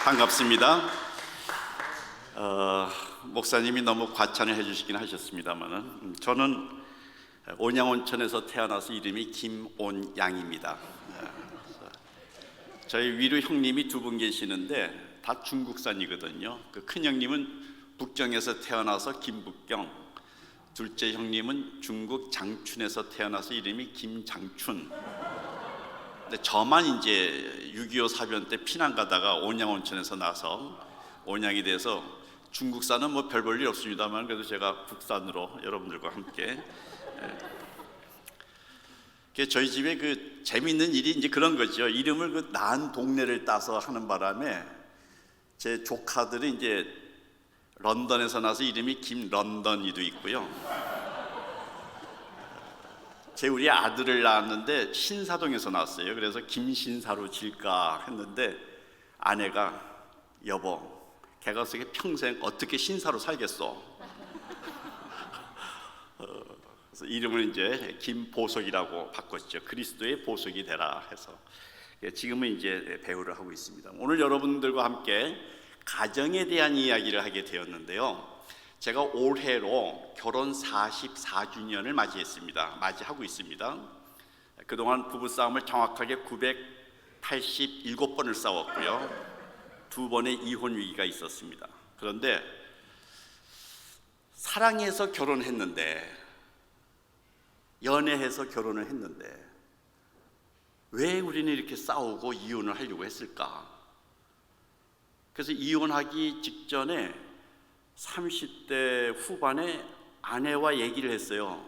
반갑습니다. 목사님이 너무 과찬을 해주시긴 하셨습니다만은 저는 온양온천에서 태어나서 이름이 김온양입니다. 저희 위로 형님이 두 분 계시는데 다 중국산이거든요. 그 큰 형님은 북경에서 태어나서 김북경, 둘째 형님은 중국 장춘에서 태어나서 이름이 김장춘. 근데 저만 이제 6.25 사변 때 피난 가다가 온양온천에서 나서 온양이 돼서 중국산은 뭐 별 볼 일 없습니다만 그래도 제가 국산으로 여러분들과 함께 저희 집에 그 재미있는 일이 이제 그런 거죠. 이름을 그 난 동네를 따서 하는 바람에 제 조카들이 이제 런던에서 나서 이름이 김런던이도 있고요. 제 우리 아들을 낳았는데 신사동에서 낳았어요. 그래서 김신사로 질까 했는데 아내가 여보, 걔가 어떻게 평생 어떻게 신사로 살겠어? 그래서 이름을 이제 김보석이라고 바꿨죠. 그리스도의 보석이 되라 해서 지금은 이제 배우를 하고 있습니다. 오늘 여러분들과 함께 가정에 대한 이야기를 하게 되었는데요. 제가 올해로 결혼 44주년을 맞이하고 있습니다. 그동안 부부싸움을 정확하게 987번을 싸웠고요. 2번의 이혼 위기가 있었습니다. 그런데 사랑해서 결혼했는데, 연애해서 결혼을 했는데 왜 우리는 이렇게 싸우고 이혼을 하려고 했을까? 그래서 이혼하기 직전에 30대 후반에 아내와 얘기를 했어요.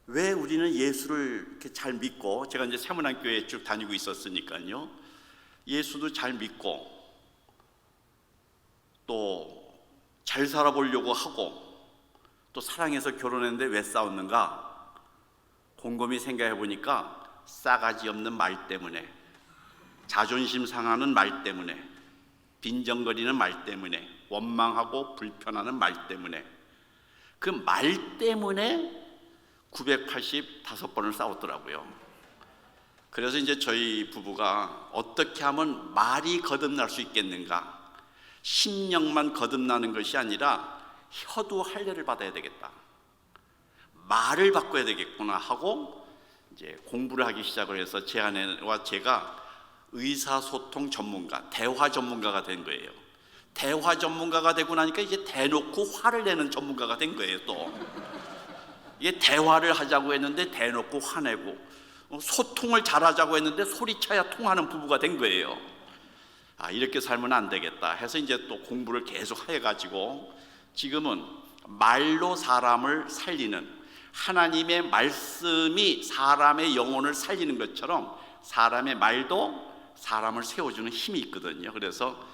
왜 우리는 예수를 이렇게 잘 믿고, 제가 이제 세문안교회 쭉 다니고 있었으니까요, 예수도 잘 믿고 또 잘 살아보려고 하고 또 사랑해서 결혼했는데 왜 싸웠는가? 곰곰이 생각해 보니까 싸가지 없는 말 때문에, 자존심 상하는 말 때문에, 빈정거리는 말 때문에, 원망하고 불편하는 말 때문에, 그 말 때문에 985번을 싸웠더라고요. 그래서 이제 저희 부부가 어떻게 하면 말이 거듭날 수 있겠는가, 심령만 거듭나는 것이 아니라 혀도 할례를 받아야 되겠다, 말을 바꿔야 되겠구나 하고 이제 공부를 하기 시작을 해서 제 아내와 제가 의사소통 전문가, 대화 전문가가 된 거예요. 대화 전문가가 되고 나니까 이제 대놓고 화를 내는 전문가가 된 거예요. 또 이게 대화를 하자고 했는데 대놓고 화내고, 소통을 잘하자고 했는데 소리쳐야 통하는 부부가 된 거예요. 이렇게 살면 안 되겠다 해서 이제 또 공부를 계속 해가지고 지금은 말로 사람을 살리는, 하나님의 말씀이 사람의 영혼을 살리는 것처럼 사람의 말도 사람을 세워주는 힘이 있거든요. 그래서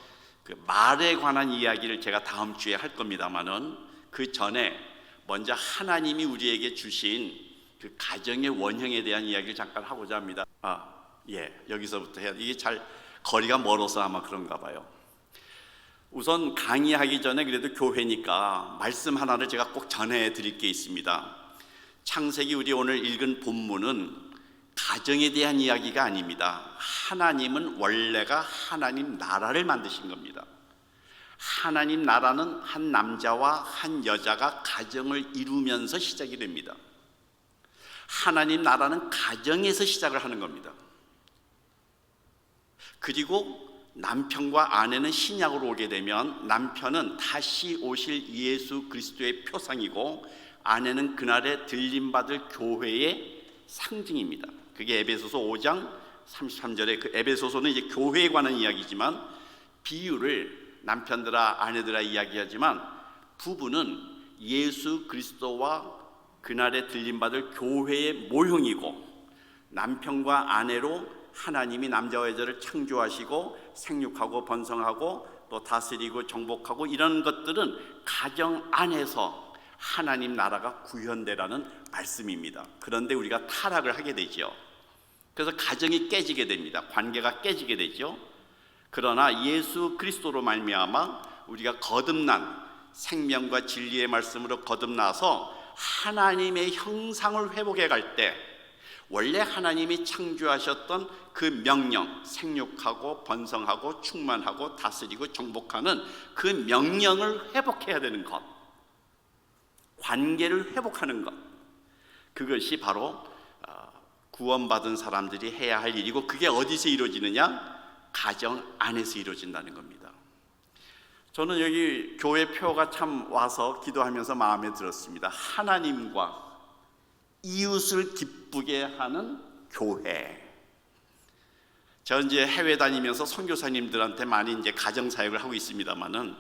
그 말에 관한 이야기를 제가 다음 주에 할 겁니다만은 그 전에 먼저 하나님이 우리에게 주신 그 가정의 원형에 대한 이야기를 잠깐 하고자 합니다. 여기서부터 해야 돼. 이게 잘 거리가 멀어서 아마 그런가 봐요. 우선 강의하기 전에 그래도 교회니까 말씀 하나를 제가 꼭 전해드릴 게 있습니다. 창세기 우리 오늘 읽은 본문은 가정에 대한 이야기가 아닙니다. 하나님은 원래가 하나님 나라를 만드신 겁니다. 하나님 나라는 한 남자와 한 여자가 가정을 이루면서 시작이 됩니다. 하나님 나라는 가정에서 시작을 하는 겁니다. 그리고 남편과 아내는 신약으로 오게 되면 남편은 다시 오실 예수 그리스도의 표상이고 아내는 그날에 들림받을 교회의 상징입니다. 그게 에베소서 5장 33절에 그 에베소서는 이제 교회에 관한 이야기지만 비유를 남편들아 아내들아 이야기하지만 부부는 예수 그리스도와 그날에 들림받을 교회의 모형이고, 남편과 아내로 하나님이 남자와 여자를 창조하시고 생육하고 번성하고 또 다스리고 정복하고 이런 것들은 가정 안에서 하나님 나라가 구현되라는 말씀입니다. 그런데 우리가 타락을 하게 되죠. 그래서 가정이 깨지게 됩니다. 관계가 깨지게 되죠. 그러나 예수 그리스도로 말미암아 우리가 거듭난 생명과 진리의 말씀으로 거듭나서 하나님의 형상을 회복해 갈 때 원래 하나님이 창조하셨던 그 명령, 생육하고 번성하고 충만하고 다스리고 정복하는 그 명령을 회복해야 되는 것, 관계를 회복하는 것, 그것이 바로 구원받은 사람들이 해야 할 일이고, 그게 어디서 이루어지느냐? 가정 안에서 이루어진다는 겁니다. 저는 여기 교회 표가 참 와서 기도하면서 마음에 들었습니다. 하나님과 이웃을 기쁘게 하는 교회. 저 이제 해외 다니면서 선교사님들한테 많이 이제 가정 사역을 하고 있습니다만은,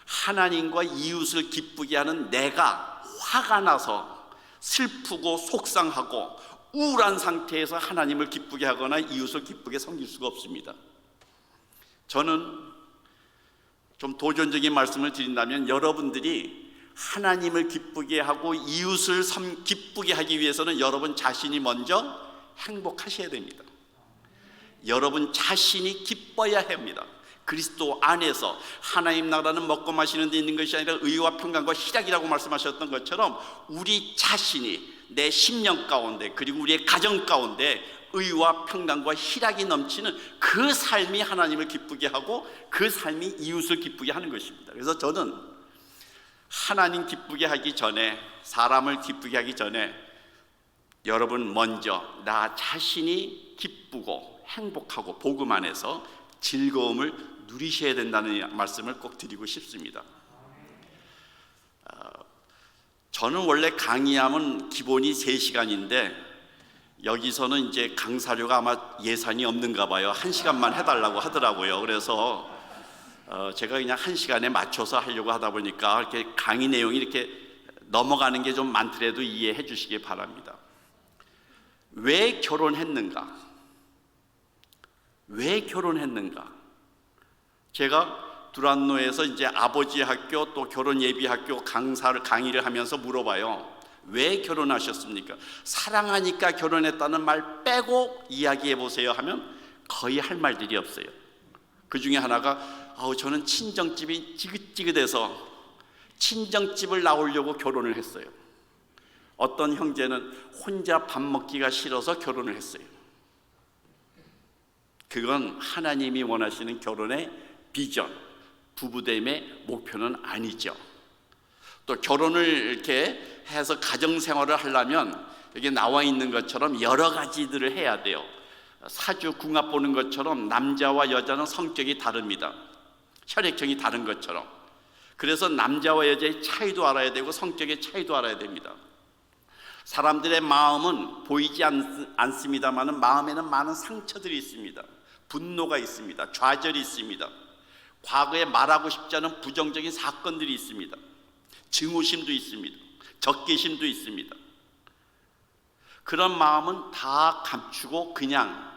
하나님과 이웃을 기쁘게 하는 내가 화가 나서 슬프고 속상하고 우울한 상태에서 하나님을 기쁘게 하거나 이웃을 기쁘게 섬길 수가 없습니다. 저는 좀 도전적인 말씀을 드린다면, 여러분들이 하나님을 기쁘게 하고 이웃을 기쁘게 하기 위해서는 여러분 자신이 먼저 행복하셔야 됩니다. 여러분 자신이 기뻐야 합니다. 그리스도 안에서 하나님 나라는 먹고 마시는 데 있는 것이 아니라 의와 평강과 희락이라고 말씀하셨던 것처럼, 우리 자신이 내 심령 가운데 그리고 우리의 가정 가운데 의와 평강과 희락이 넘치는 그 삶이 하나님을 기쁘게 하고 그 삶이 이웃을 기쁘게 하는 것입니다. 그래서 저는 하나님 기쁘게 하기 전에, 사람을 기쁘게 하기 전에 여러분 먼저 나 자신이 기쁘고 행복하고 복음 안에서 즐거움을 누리셔야 된다는 말씀을 꼭 드리고 싶습니다. 저는 원래 강의하면 기본이 3시간인데 여기서는 이제 강사료가 아마 예산이 없는가 봐요. 1시간만 해달라고 하더라고요. 그래서 제가 그냥 1시간에 맞춰서 하려고 하다 보니까 이렇게 강의 내용이 이렇게 넘어가는 게 좀 많더라도 이해해 주시기 바랍니다. 왜 결혼했는가? 왜 결혼했는가? 제가 두란노에서 이제 아버지 학교 또 결혼 예비 학교 강의를 하면서 물어봐요. 왜 결혼하셨습니까? 사랑하니까 결혼했다는 말 빼고 이야기해 보세요 하면 거의 할 말들이 없어요. 그 중에 하나가 저는 친정집이 지긋지긋해서 친정집을 나오려고 결혼을 했어요. 어떤 형제는 혼자 밥 먹기가 싫어서 결혼을 했어요. 그건 하나님이 원하시는 결혼의 비전, 부부됨의 목표는 아니죠. 또 결혼을 이렇게 해서 가정생활을 하려면 여기 나와 있는 것처럼 여러 가지들을 해야 돼요. 사주 궁합 보는 것처럼 남자와 여자는 성격이 다릅니다. 혈액형이 다른 것처럼. 그래서 남자와 여자의 차이도 알아야 되고 성격의 차이도 알아야 됩니다. 사람들의 마음은 보이지 않습니다만 마음에는 많은 상처들이 있습니다. 분노가 있습니다. 좌절이 있습니다. 과거에 말하고 싶지 않은 부정적인 사건들이 있습니다. 증오심도 있습니다. 적개심도 있습니다. 그런 마음은 다 감추고 그냥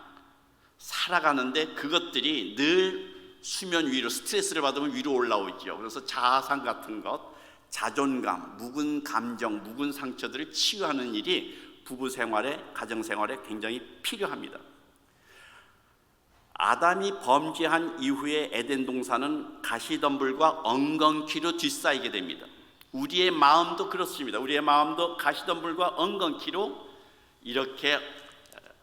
살아가는데, 그것들이 늘 수면 위로, 스트레스를 받으면 위로 올라오죠. 그래서 자아상 같은 것, 자존감, 묵은 감정, 묵은 상처들을 치유하는 일이 부부 생활에, 가정 생활에 굉장히 필요합니다. 아담이 범죄한 이후에 에덴 동산은 가시덤불과 엉겅퀴로 뒤싸이게 됩니다. 우리의 마음도 그렇습니다. 우리의 마음도 가시덤불과 엉겅퀴로 이렇게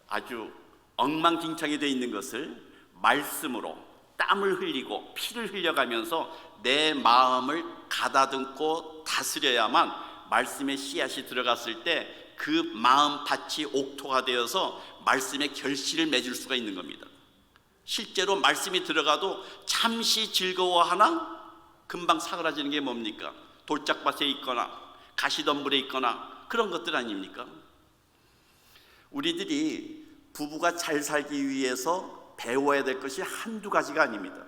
아주 엉망진창이 되어 있는 것을 말씀으로 땀을 흘리고 피를 흘려가면서 내 마음을 가다듬고 다스려야만 말씀의 씨앗이 들어갔을 때 그 마음밭이 옥토가 되어서 말씀의 결실을 맺을 수가 있는 겁니다. 실제로 말씀이 들어가도 잠시 즐거워하나 금방 사그라지는 게 뭡니까? 돌짝밭에 있거나 가시덤불에 있거나 그런 것들 아닙니까? 우리들이 부부가 잘 살기 위해서 배워야 될 것이 한두 가지가 아닙니다.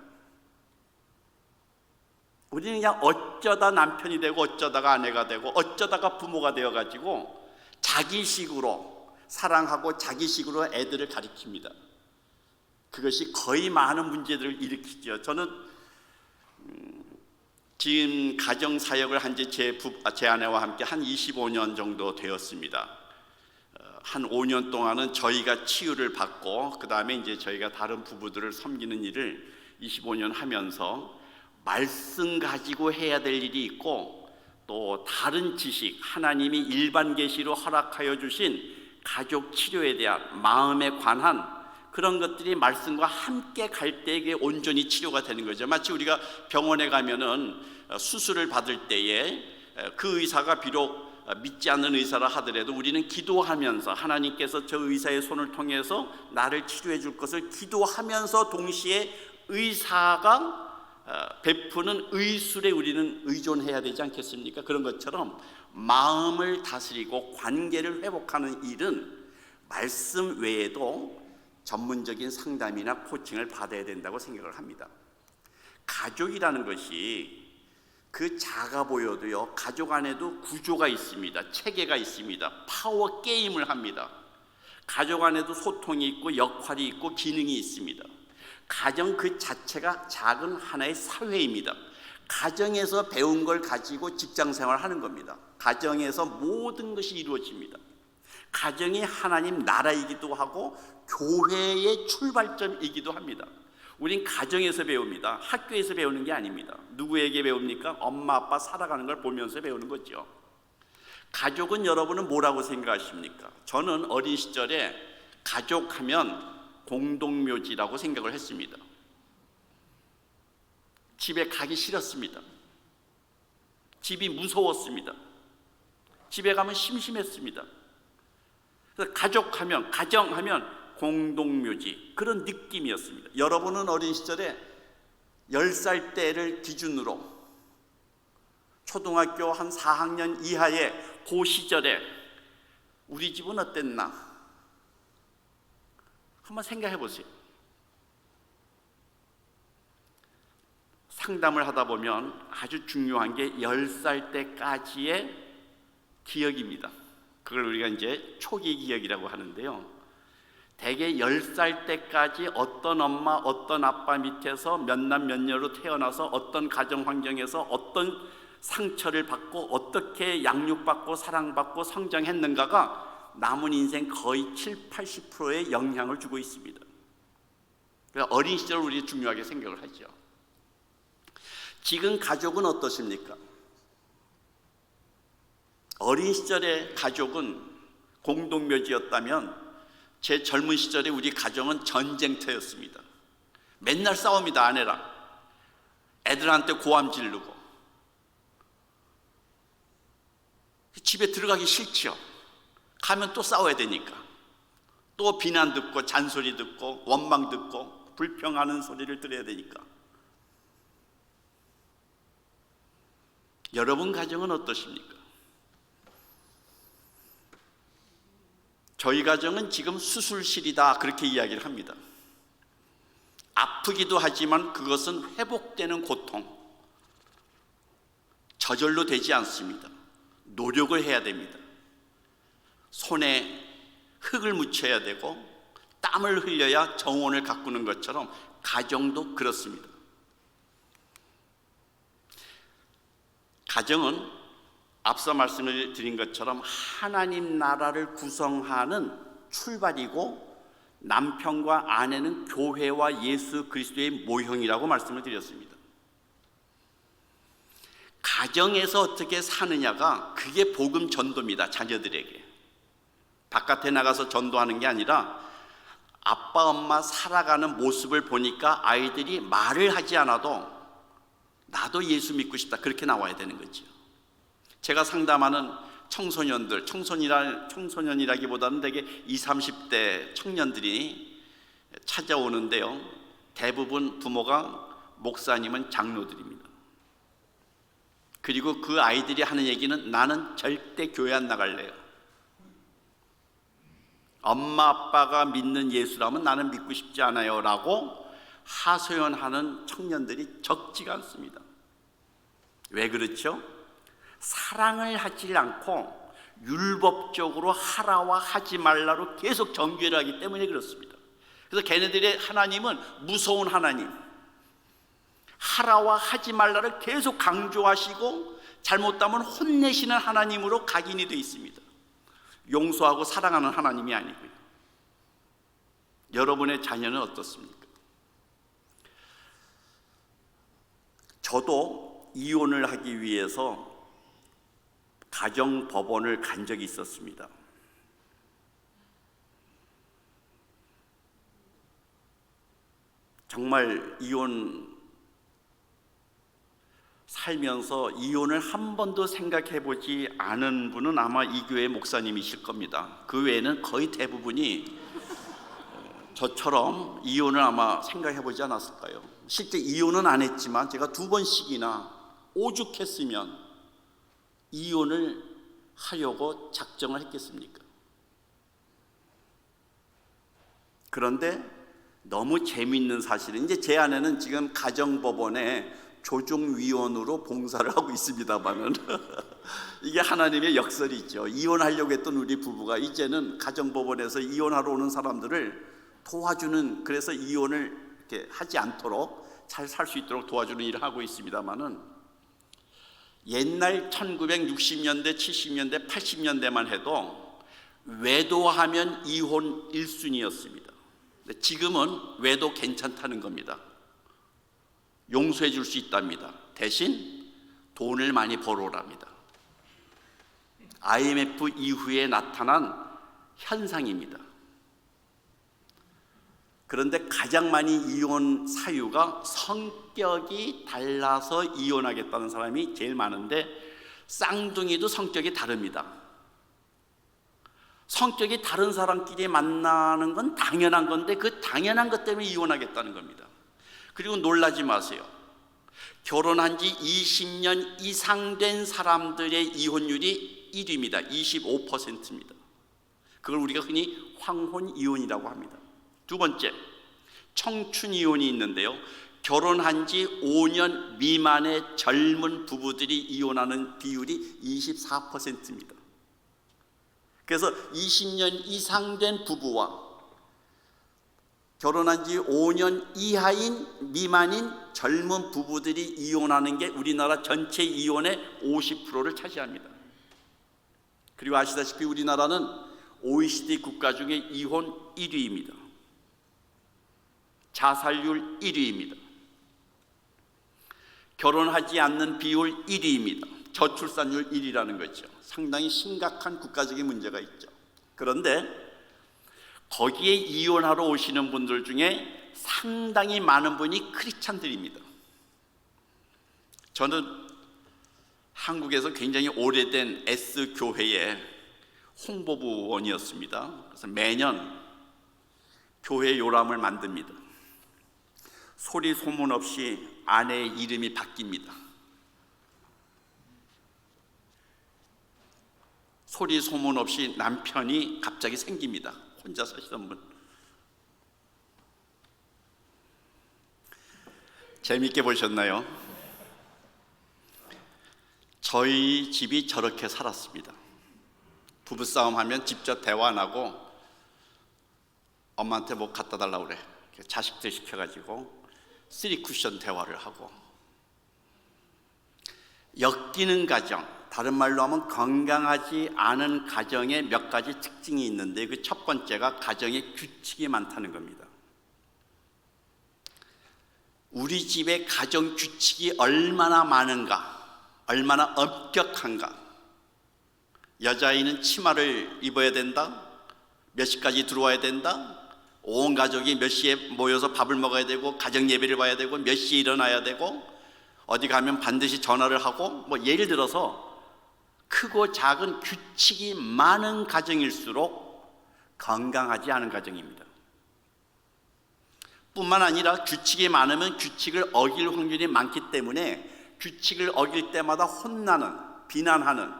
우리는 그냥 어쩌다 남편이 되고 어쩌다가 아내가 되고 어쩌다가 부모가 되어가지고 자기식으로 사랑하고 자기식으로 애들을 가리킵니다. 그것이 거의 많은 문제들을 일으키죠. 저는 지금 가정사역을 한 지 제 아내와 함께 한 25년 정도 되었습니다. 한 5년 동안은 저희가 치유를 받고 그 다음에 이제 저희가 다른 부부들을 섬기는 일을 25년 하면서 말씀 가지고 해야 될 일이 있고 또 다른 지식, 하나님이 일반 계시로 허락하여 주신 가족 치료에 대한 마음에 관한 그런 것들이 말씀과 함께 갈 때 이게 온전히 치료가 되는 거죠. 마치 우리가 병원에 가면은 수술을 받을 때에 그 의사가 비록 믿지 않는 의사라 하더라도 우리는 기도하면서 하나님께서 저 의사의 손을 통해서 나를 치료해 줄 것을 기도하면서 동시에 의사가 베푸는 의술에 우리는 의존해야 되지 않겠습니까? 그런 것처럼 마음을 다스리고 관계를 회복하는 일은 말씀 외에도 전문적인 상담이나 코칭을 받아야 된다고 생각을 합니다. 가족이라는 것이 그 작아 보여도요, 가족 안에도 구조가 있습니다. 체계가 있습니다. 파워 게임을 합니다. 가족 안에도 소통이 있고 역할이 있고 기능이 있습니다. 가정 그 자체가 작은 하나의 사회입니다. 가정에서 배운 걸 가지고 직장 생활을 하는 겁니다. 가정에서 모든 것이 이루어집니다. 가정이 하나님 나라이기도 하고 교회의 출발점이기도 합니다. 우린 가정에서 배웁니다. 학교에서 배우는 게 아닙니다. 누구에게 배웁니까? 엄마 아빠 살아가는 걸 보면서 배우는 거죠. 가족은 여러분은 뭐라고 생각하십니까? 저는 어린 시절에 가족하면 공동묘지라고 생각을 했습니다. 집에 가기 싫었습니다. 집이 무서웠습니다. 집에 가면 심심했습니다. 그래서 가족하면, 가정하면 공동묘지, 그런 느낌이었습니다. 여러분은 어린 시절에 10살 때를 기준으로 초등학교 한 4학년 이하의 그 시절에 우리 집은 어땠나? 한번 생각해 보세요. 상담을 하다 보면 아주 중요한 게 10살 때까지의 기억입니다. 그걸 우리가 이제 초기 기억이라고 하는데요. 대개 10살 때까지 어떤 엄마, 어떤 아빠 밑에서 몇 남 몇 녀로 태어나서 어떤 가정 환경에서 어떤 상처를 받고 어떻게 양육받고 사랑받고 성장했는가가 남은 인생 거의 7, 80%의 영향을 주고 있습니다. 그래서 어린 시절 우리 중요하게 생각을 하죠. 지금 가족은 어떠십니까? 어린 시절의 가족은 공동묘지였다면 제 젊은 시절에 우리 가정은 전쟁터였습니다. 맨날 싸웁니다. 아내랑 애들한테 고함 지르고 집에 들어가기 싫죠. 가면 또 싸워야 되니까 또 비난 듣고 잔소리 듣고 원망 듣고 불평하는 소리를 들어야 되니까. 여러분 가정은 어떠십니까? 저희 가정은 지금 수술실이다 그렇게 이야기를 합니다. 아프기도 하지만 그것은 회복되는 고통, 저절로 되지 않습니다. 노력을 해야 됩니다. 손에 흙을 묻혀야 되고 땀을 흘려야 정원을 가꾸는 것처럼 가정도 그렇습니다. 가정은 앞서 말씀을 드린 것처럼 하나님 나라를 구성하는 출발이고 남편과 아내는 교회와 예수 그리스도의 모형이라고 말씀을 드렸습니다. 가정에서 어떻게 사느냐가 그게 복음 전도입니다. 자녀들에게 바깥에 나가서 전도하는 게 아니라 아빠 엄마 살아가는 모습을 보니까 아이들이 말을 하지 않아도 나도 예수 믿고 싶다 그렇게 나와야 되는 거죠. 제가 상담하는 청소년들, 청소년이라기보다는 되게 20, 30대 청년들이 찾아오는데요. 대부분 부모가 목사님은 장로들입니다. 그리고 그 아이들이 하는 얘기는 나는 절대 교회 안 나갈래요. 엄마 아빠가 믿는 예수라면 나는 믿고 싶지 않아요 라고 하소연하는 청년들이 적지가 않습니다. 왜 그렇죠? 사랑을 하지 않고 율법적으로 하라와 하지 말라로 계속 정죄를 하기 때문에 그렇습니다. 그래서 걔네들의 하나님은 무서운 하나님, 하라와 하지 말라를 계속 강조하시고 잘못하면 혼내시는 하나님으로 각인이 되어 있습니다. 용서하고 사랑하는 하나님이 아니고요. 여러분의 자녀는 어떻습니까? 저도 이혼을 하기 위해서 가정법원을 간 적이 있었습니다. 정말 살면서 이혼을 한 번도 생각해 보지 않은 분은 아마 이 교회 목사님이실 겁니다. 그 외에는 거의 대부분이 저처럼 이혼을 아마 생각해 보지 않았을까요? 실제 이혼은 안 했지만 제가 2번씩이나 오죽했으면 이혼을 하려고 작정을 했겠습니까? 그런데 너무 재미있는 사실은, 이제 제 아내는 지금 가정법원에 조정위원으로 봉사를 하고 있습니다만은 이게 하나님의 역설이죠. 이혼하려고 했던 우리 부부가 이제는 가정법원에서 이혼하러 오는 사람들을 도와주는, 그래서 이혼을 이렇게 하지 않도록 잘 살 수 있도록 도와주는 일을 하고 있습니다만은, 옛날 1960년대, 70년대, 80년대만 해도 외도하면 이혼 1순위였습니다. 지금은 외도 괜찮다는 겁니다. 용서해 줄 수 있답니다. 대신 돈을 많이 벌어오랍니다. IMF 이후에 나타난 현상입니다. 그런데 가장 많이 이혼 사유가 성격이 달라서 이혼하겠다는 사람이 제일 많은데, 쌍둥이도 성격이 다릅니다. 성격이 다른 사람끼리 만나는 건 당연한 건데 그 당연한 것 때문에 이혼하겠다는 겁니다. 그리고 놀라지 마세요. 결혼한 지 20년 이상 된 사람들의 이혼율이 1위입니다. 25%입니다. 그걸 우리가 흔히 황혼 이혼이라고 합니다. 두 번째, 청춘 이혼이 있는데요. 결혼한 지 5년 미만의 젊은 부부들이 이혼하는 비율이 24%입니다. 그래서 20년 이상 된 부부와 결혼한 지 5년 이하인 미만인 젊은 부부들이 이혼하는 게 우리나라 전체 이혼의 50%를 차지합니다. 그리고 아시다시피 우리나라는 OECD 국가 중에 이혼 1위입니다. 자살률 1위입니다. 결혼하지 않는 비율 1위입니다. 저출산율 1위라는 거죠. 상당히 심각한 국가적인 문제가 있죠. 그런데 거기에 이혼하러 오시는 분들 중에 상당히 많은 분이 크리스찬들입니다. 저는 한국에서 굉장히 오래된 S교회의 홍보부원이었습니다. 그래서 매년 교회 요람을 만듭니다. 소리 소문 없이 아내의 이름이 바뀝니다. 소리 소문 없이 남편이 갑자기 생깁니다. 혼자 사시던 분. 재밌게 보셨나요? 저희 집이 저렇게 살았습니다. 부부싸움 하면 직접 대화 안 하고 엄마한테 뭐 갖다 달라고 그래. 자식들 시켜가지고 3쿠션 대화를 하고, 엮이는 가정, 다른 말로 하면 건강하지 않은 가정에 몇 가지 특징이 있는데, 그 첫 번째가 가정에 규칙이 많다는 겁니다. 우리 집에 가정 규칙이 얼마나 많은가, 얼마나 엄격한가. 여자아이는 치마를 입어야 된다, 몇 시까지 들어와야 된다, 온 가족이 몇 시에 모여서 밥을 먹어야 되고, 가정 예배를 봐야 되고, 몇 시에 일어나야 되고, 어디 가면 반드시 전화를 하고, 뭐 예를 들어서 크고 작은 규칙이 많은 가정일수록 건강하지 않은 가정입니다. 뿐만 아니라 규칙이 많으면 규칙을 어길 확률이 많기 때문에 규칙을 어길 때마다 혼나는, 비난하는,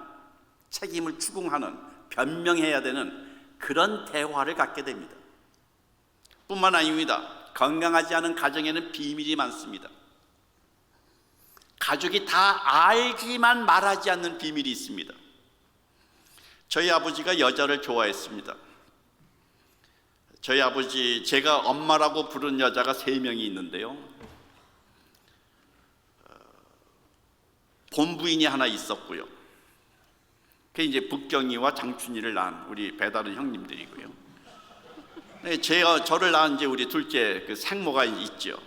책임을 추궁하는, 변명해야 되는 그런 대화를 갖게 됩니다. 뿐만 아닙니다. 건강하지 않은 가정에는 비밀이 많습니다. 가족이 다 알지만 말하지 않는 비밀이 있습니다. 저희 아버지가 여자를 좋아했습니다. 저희 아버지, 제가 엄마라고 부른 여자가 3명이 있는데요. 본부인이 하나 있었고요. 그게 이제 북경이와 장춘이를 낳은 우리 배다른 형님들이고요. 저를 낳은 이제 우리 둘째 그 생모가 있죠.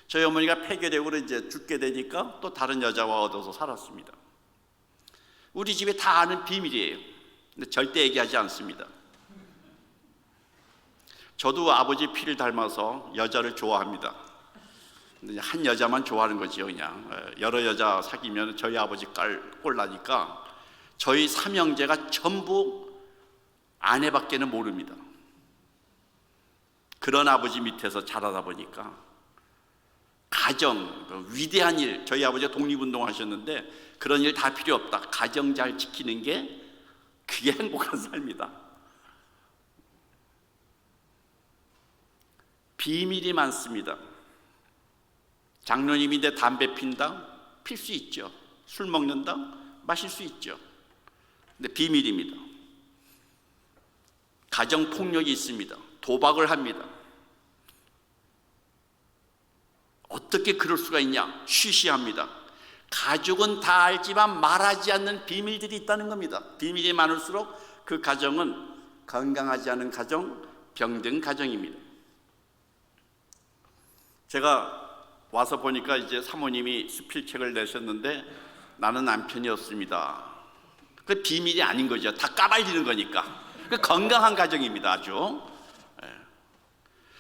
저희 어머니가 폐결핵으로 이제 죽게 되니까 또 다른 여자와 얻어서 살았습니다. 우리 집에 다 아는 비밀이에요. 근데 절대 얘기하지 않습니다. 저도 아버지 피를 닮아서 여자를 좋아합니다. 근데 한 여자만 좋아하는 거죠. 그냥 여러 여자 사귀면 저희 아버지 꼴나니까 저희 삼형제가 전부 아내밖에는 모릅니다. 그런 아버지 밑에서 자라다 보니까 가정, 위대한 일, 저희 아버지가 독립운동 하셨는데 그런 일 다 필요 없다. 가정 잘 지키는 게 그게 행복한 삶이다. 비밀이 많습니다. 장로님인데 담배 핀다? 필 수 있죠. 술 먹는다? 마실 수 있죠. 근데 비밀입니다. 가정 폭력이 있습니다. 도박을 합니다. 어떻게 그럴 수가 있냐? 쉬쉬합니다. 가족은 다 알지만 말하지 않는 비밀들이 있다는 겁니다. 비밀이 많을수록 그 가정은 건강하지 않은 가정, 병든 가정입니다. 제가 와서 보니까 이제 사모님이 수필책을 내셨는데 나는 남편이었습니다. 그 비밀이 아닌 거죠. 다 까발리는 거니까. 그 건강한 가정입니다. 아주.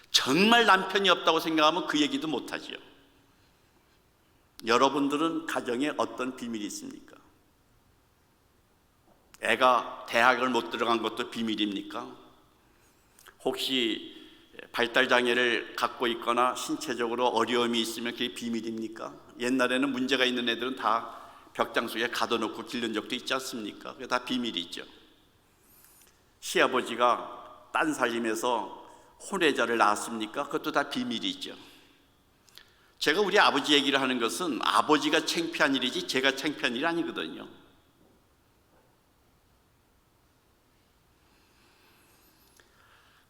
정말 남편이 없다고 생각하면 그 얘기도 못하지요. 여러분들은 가정에 어떤 비밀이 있습니까? 애가 대학을 못 들어간 것도 비밀입니까? 혹시 발달장애를 갖고 있거나 신체적으로 어려움이 있으면 그게 비밀입니까? 옛날에는 문제가 있는 애들은 다 벽장 속에 가둬놓고 기른 적도 있지 않습니까? 그게 다 비밀이죠. 시아버지가 딴 살림에서 혼외자를 낳았습니까? 그것도 다 비밀이죠. 제가 우리 아버지 얘기를 하는 것은 아버지가 창피한 일이지 제가 창피한 일이 아니거든요.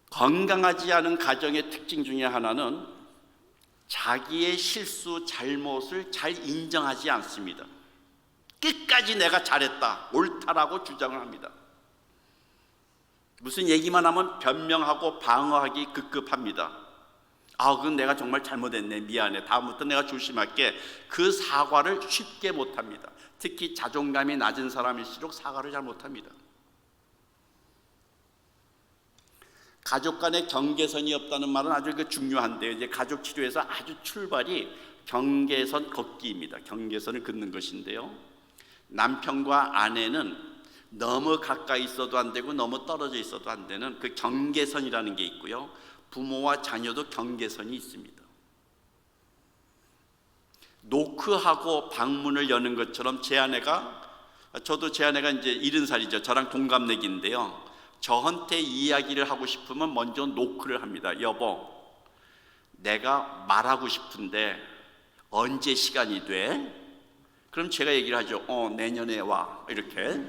건강하지 않은 가정의 특징 중에 하나는 자기의 실수, 잘못을 잘 인정하지 않습니다. 끝까지 내가 잘했다, 옳다라고 주장을 합니다. 무슨 얘기만 하면 변명하고 방어하기 급급합니다. 그건 내가 정말 잘못했네, 미안해, 다음부터 내가 조심할게. 그 사과를 쉽게 못합니다. 특히 자존감이 낮은 사람일수록 사과를 잘 못합니다. 가족 간의 경계선이 없다는 말은 아주 중요한데요. 이제 가족 치료에서 아주 출발이 경계선 걷기입니다. 경계선을 긋는 것인데요. 남편과 아내는 너무 가까이 있어도 안 되고 너무 떨어져 있어도 안 되는 그 경계선이라는 게 있고요. 부모와 자녀도 경계선이 있습니다. 노크하고 방문을 여는 것처럼 제 아내가 이제 70살이죠. 저랑 동갑내기인데요. 저한테 이야기를 하고 싶으면 먼저 노크를 합니다. 여보, 내가 말하고 싶은데 언제 시간이 돼? 그럼 제가 얘기를 하죠. 내년에 와. 이렇게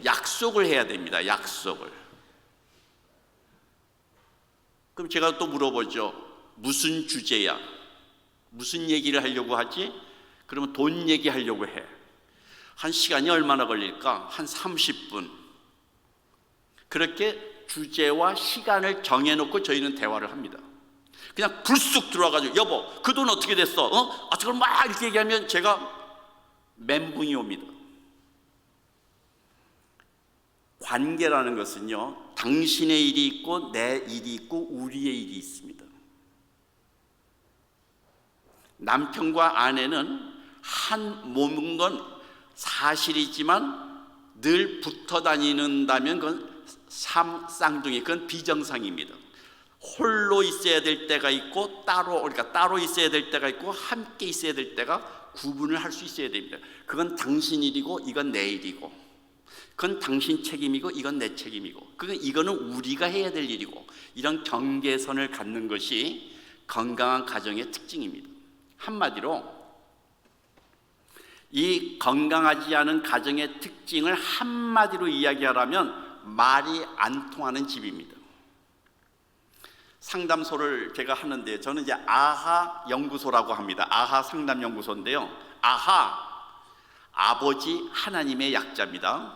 약속을 해야 됩니다. 약속을. 그럼 제가 또 물어보죠. 무슨 주제야? 무슨 얘기를 하려고 하지? 그러면 돈 얘기하려고 해. 한 시간이 얼마나 걸릴까? 한 30분. 그렇게 주제와 시간을 정해놓고 저희는 대화를 합니다. 그냥 불쑥 들어와가지고 여보, 그 돈 어떻게 됐어? 저걸 막 이렇게 얘기하면 제가 멘붕이 옵니다. 관계라는 것은요, 당신의 일이 있고 내 일이 있고 우리의 일이 있습니다. 남편과 아내는 한 몸인 건 사실이지만 늘 붙어 다니는다면 그건 쌍둥이, 그건 비정상입니다. 홀로 있어야 될 때가 있고 따로 있어야 될 때가 있고 함께 있어야 될 때가 구분을 할 수 있어야 됩니다. 그건 당신 일이고 이건 내 일이고, 그건 당신 책임이고 이건 내 책임이고, 이거는 우리가 해야 될 일이고, 이런 경계선을 갖는 것이 건강한 가정의 특징입니다. 한마디로 이 건강하지 않은 가정의 특징을 한마디로 이야기하라면 말이 안 통하는 집입니다. 상담소를 제가 하는데 저는 이제 아하 연구소라고 합니다. 아하 상담 연구소인데요. 아하, 아버지 하나님의 약자입니다.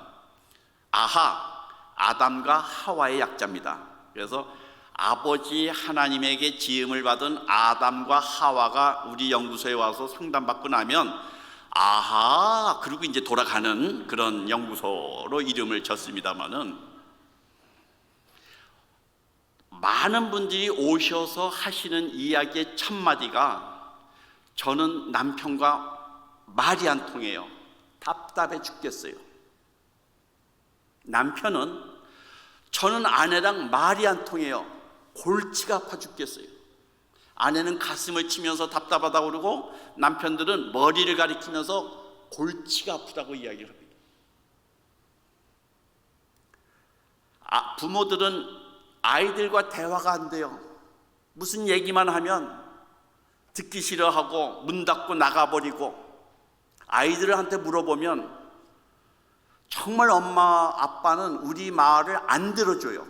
아하, 아담과 하와의 약자입니다. 그래서 아버지 하나님에게 지음을 받은 아담과 하와가 우리 연구소에 와서 상담받고 나면 아하, 그리고 이제 돌아가는 그런 연구소로 이름을 졌습니다마는, 많은 분들이 오셔서 하시는 이야기의 첫 마디가 저는 남편과 말이 안 통해요. 답답해 죽겠어요. 남편은 저는 아내랑 말이 안 통해요. 골치가 아파 죽겠어요. 아내는 가슴을 치면서 답답하다고 그러고 남편들은 머리를 가리키면서 골치가 아프다고 이야기를 합니다. 부모들은 아이들과 대화가 안 돼요. 무슨 얘기만 하면 듣기 싫어하고 문 닫고 나가버리고, 아이들한테 물어보면 정말 엄마 아빠는 우리 말을 안 들어줘요.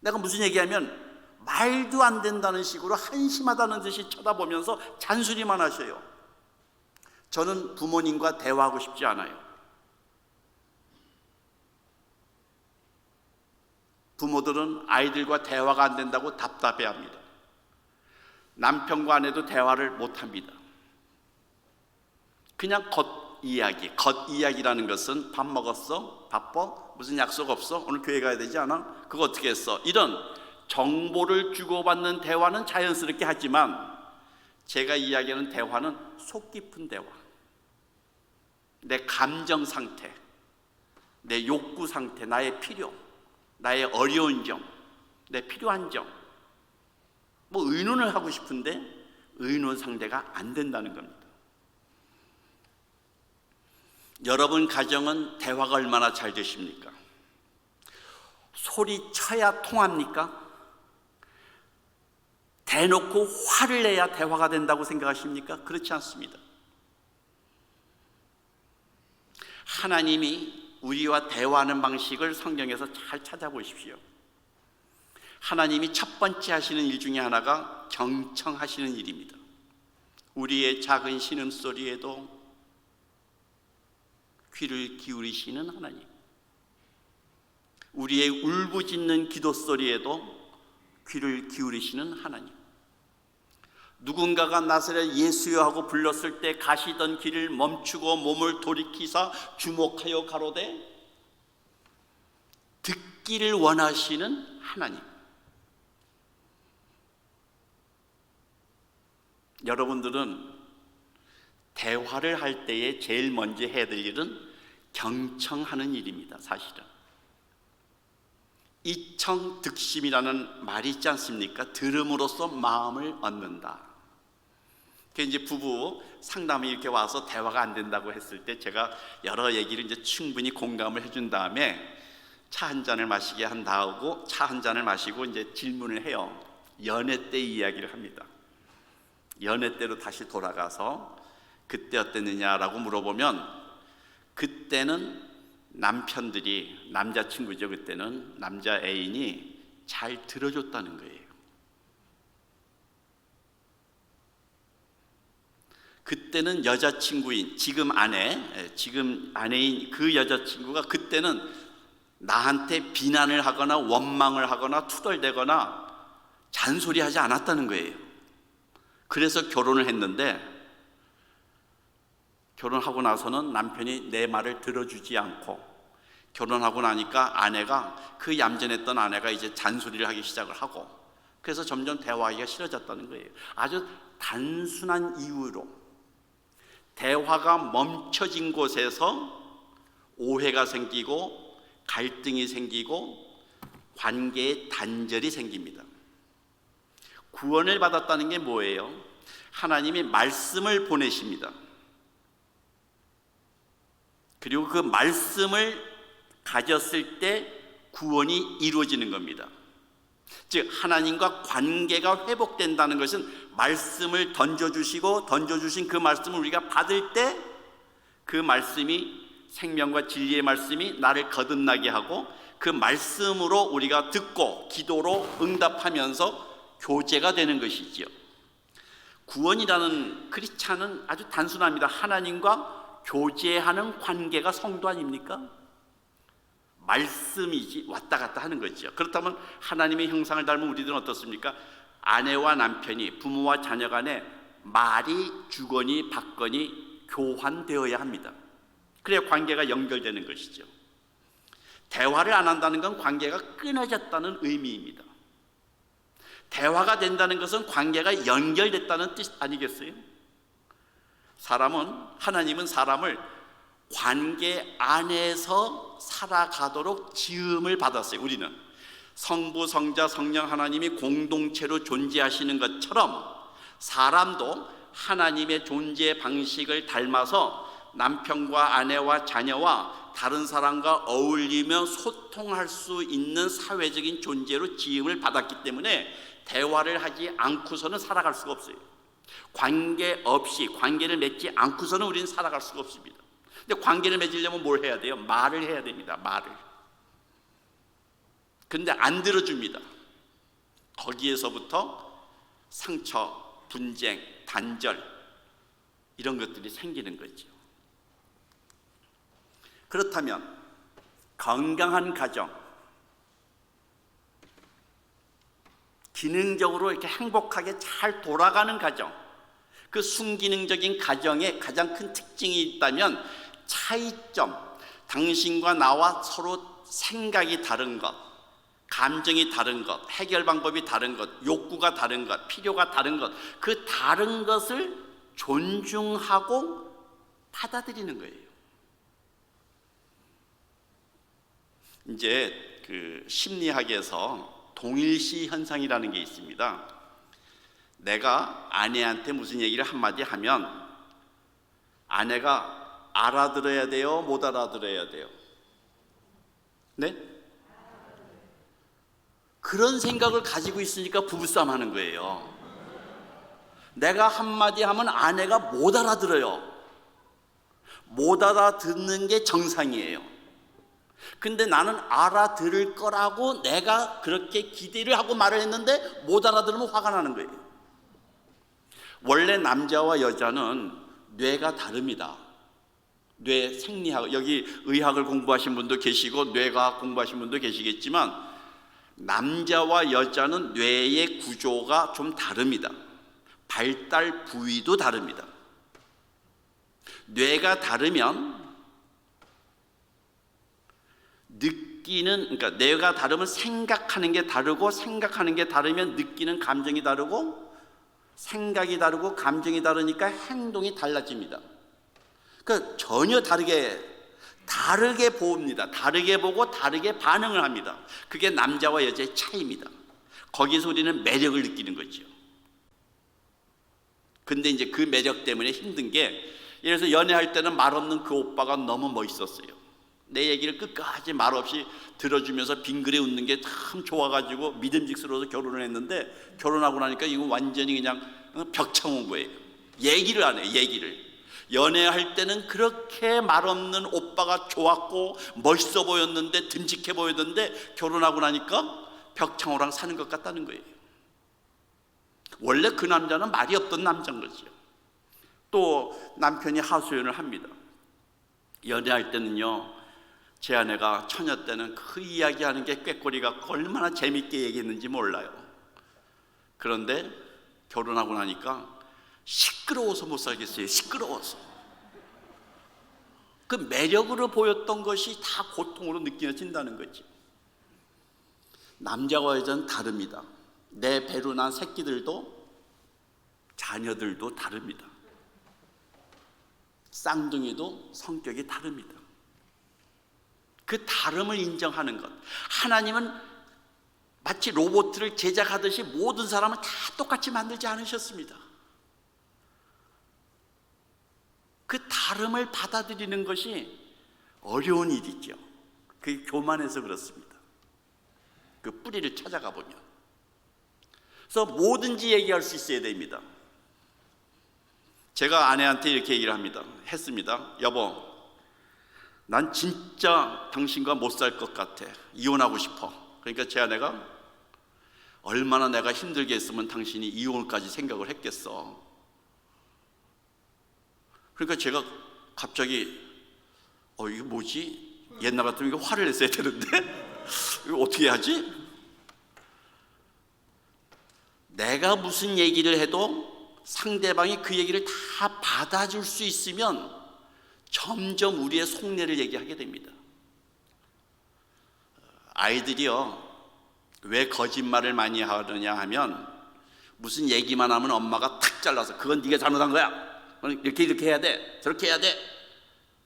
내가 무슨 얘기하면 말도 안 된다는 식으로 한심하다는 듯이 쳐다보면서 잔소리만 하셔요. 저는 부모님과 대화하고 싶지 않아요. 부모들은 아이들과 대화가 안 된다고 답답해합니다. 남편과 아내도 대화를 못합니다. 그냥 겉이야기라는 것은 밥 먹었어? 바빠? 무슨 약속 없어? 오늘 교회 가야 되지 않아? 그거 어떻게 했어? 이런 정보를 주고받는 대화는 자연스럽게 하지만, 제가 이야기하는 대화는 속 깊은 대화, 내 감정 상태, 내 욕구 상태, 나의 필요, 나의 어려운 점, 내 필요한 점, 의논을 하고 싶은데 의논 상대가 안 된다는 겁니다. 여러분 가정은 대화가 얼마나 잘 되십니까? 소리쳐야 통합니까? 대놓고 화를 내야 대화가 된다고 생각하십니까? 그렇지 않습니다. 하나님이 우리와 대화하는 방식을 성경에서 잘 찾아보십시오. 하나님이 첫 번째 하시는 일 중에 하나가 경청하시는 일입니다. 우리의 작은 신음소리에도 귀를 기울이시는 하나님, 우리의 울부짖는 기도 소리에도 귀를 기울이시는 하나님, 누군가가 나사렛 예수여 하고 불렀을 때 가시던 길을 멈추고 몸을 돌이키사 주목하여 가로되 듣기를 원하시는 하나님. 여러분들은 대화를 할 때에 제일 먼저 해야 될 일은 경청하는 일입니다. 사실은 이청득심이라는 말이 있지 않습니까? 들음으로써 마음을 얻는다. 이제 부부 상담이 이렇게 와서 대화가 안 된다고 했을 때 제가 여러 얘기를 이제 충분히 공감을 해준 다음에 차 한 잔을 마시게 한 다음에 차 한 잔을 마시고 이제 질문을 해요. 연애 때 이야기를 합니다. 연애 때로 다시 돌아가서 그때 어땠느냐라고 물어보면, 그때는 남편들이, 남자친구죠, 그때는 남자 애인이 잘 들어줬다는 거예요. 그때는 여자친구인, 지금 아내인 그 여자친구가 그때는 나한테 비난을 하거나 원망을 하거나 투덜대거나 잔소리하지 않았다는 거예요. 그래서 결혼을 했는데, 결혼하고 나서는 남편이 내 말을 들어주지 않고, 결혼하고 나니까 아내가, 그 얌전했던 아내가 이제 잔소리를 하기 시작을 하고, 그래서 점점 대화하기가 싫어졌다는 거예요. 아주 단순한 이유로 대화가 멈춰진 곳에서 오해가 생기고 갈등이 생기고 관계에 단절이 생깁니다. 구원을 받았다는 게 뭐예요? 하나님이 말씀을 보내십니다. 그리고 그 말씀을 가졌을 때 구원이 이루어지는 겁니다. 즉 하나님과 관계가 회복된다는 것은 말씀을 던져주시고 던져주신 그 말씀을 우리가 받을 때 그 말씀이, 생명과 진리의 말씀이 나를 거듭나게 하고 그 말씀으로 우리가 듣고 기도로 응답하면서 교제가 되는 것이지요. 구원이라는 크리스찬은 아주 단순합니다. 하나님과 교제하는 관계가 성도 아닙니까? 말씀이지 왔다 갔다 하는 거죠. 그렇다면 하나님의 형상을 닮은 우리들은 어떻습니까? 아내와 남편이, 부모와 자녀 간에 말이 주거니 받거니 교환되어야 합니다. 그래야 관계가 연결되는 것이죠. 대화를 안 한다는 건 관계가 끊어졌다는 의미입니다. 대화가 된다는 것은 관계가 연결됐다는 뜻 아니겠어요? 하나님은 사람을 관계 안에서 살아가도록 지음을 받았어요. 우리는 성부, 성자, 성령 하나님이 공동체로 존재하시는 것처럼 사람도 하나님의 존재 방식을 닮아서 남편과 아내와 자녀와 다른 사람과 어울리며 소통할 수 있는 사회적인 존재로 지음을 받았기 때문에 대화를 하지 않고서는 살아갈 수가 없어요. 관계 없이, 관계를 맺지 않고서는 우리는 살아갈 수가 없습니다. 근데 관계를 맺으려면 뭘 해야 돼요? 말을 해야 됩니다. 말을. 근데 안 들어줍니다. 거기에서부터 상처, 분쟁, 단절 이런 것들이 생기는 거죠. 그렇다면 건강한 가정, 기능적으로 이렇게 행복하게 잘 돌아가는 가정, 그 순기능적인 가정의 가장 큰 특징이 있다면 차이점, 당신과 나와 서로 생각이 다른 것, 감정이 다른 것, 해결 방법이 다른 것, 욕구가 다른 것, 필요가 다른 것, 그 다른 것을 존중하고 받아들이는 거예요. 이제 그 심리학에서 동일시 현상이라는 게 있습니다. 내가 아내한테 무슨 얘기를 한마디 하면 아내가 알아들어야 돼요? 못 알아들어야 돼요? 네? 그런 생각을 가지고 있으니까 부부싸움 하는 거예요. 내가 한마디 하면 아내가 못 알아들어요. 못 알아듣는 게 정상이에요. 근데 나는 알아들을 거라고 내가 그렇게 기대를 하고 말을 했는데 못 알아들으면 화가 나는 거예요. 원래 남자와 여자는 뇌가 다릅니다. 뇌 생리학, 여기 의학을 공부하신 분도 계시고 뇌과학 공부하신 분도 계시겠지만 남자와 여자는 뇌의 구조가 좀 다릅니다. 발달 부위도 다릅니다. 뇌가 다르면 그러니까 뇌가 다르면 생각하는 게 다르고, 생각하는 게 다르면 느끼는 감정이 다르고, 생각이 다르고 감정이 다르니까 행동이 달라집니다. 그러니까 전혀 다르게 봅니다. 다르게 보고 다르게 반응을 합니다. 그게 남자와 여자의 차이입니다. 거기서 우리는 매력을 느끼는 거죠. 근데 이제 그 매력 때문에 힘든 게, 예를 들어서 연애할 때는 말 없는 그 오빠가 너무 멋있었어요. 내 얘기를 끝까지 말 없이 들어주면서 빙그레 웃는 게 참 좋아가지고 믿음직스러워서 결혼을 했는데, 결혼하고 나니까 이거 완전히 그냥 벽창 온 거예요. 얘기를 안 해요. 얘기를. 연애할 때는 그렇게 말 없는 오빠가 좋았고 멋있어 보였는데, 듬직해 보였는데, 결혼하고 나니까 벽창호랑 사는 것 같다는 거예요. 원래 그 남자는 말이 없던 남자인 거죠. 또 남편이 하소연을 합니다. 연애할 때는요, 제 아내가 처녀 때는 그 이야기하는 게 꾀꼬리가 얼마나 재밌게 얘기했는지 몰라요. 그런데 결혼하고 나니까 시끄러워서 못 살겠어요. 시끄러워서. 그 매력으로 보였던 것이 다 고통으로 느껴진다는 거지. 남자와 여자는 다릅니다. 내 배로 난 새끼들도 자녀들도 다릅니다. 쌍둥이도 성격이 다릅니다. 그 다름을 인정하는 것. 하나님은 마치 로봇을 제작하듯이 모든 사람을 다 똑같이 만들지 않으셨습니다. 그 다름을 받아들이는 것이 어려운 일이죠. 그게 교만해서 그렇습니다. 그 뿌리를 찾아가 보면. 그래서 뭐든지 얘기할 수 있어야 됩니다. 제가 아내한테 이렇게 얘기를 했습니다. 여보, 난 진짜 당신과 못 살 것 같아. 이혼하고 싶어. 그러니까 제 아내가 얼마나 내가 힘들게 했으면 당신이 이혼까지 생각을 했겠어. 그러니까 제가 갑자기 이게 뭐지? 옛날 같으면 이거 화를 냈어야 되는데 이거 어떻게 하지? 내가 무슨 얘기를 해도 상대방이 그 얘기를 다 받아줄 수 있으면 점점 우리의 속내를 얘기하게 됩니다. 아이들이요, 왜 거짓말을 많이 하느냐 하면 무슨 얘기만 하면 엄마가 탁 잘라서 그건 네가 잘못한 거야, 이렇게 해야 돼, 저렇게 해야 돼.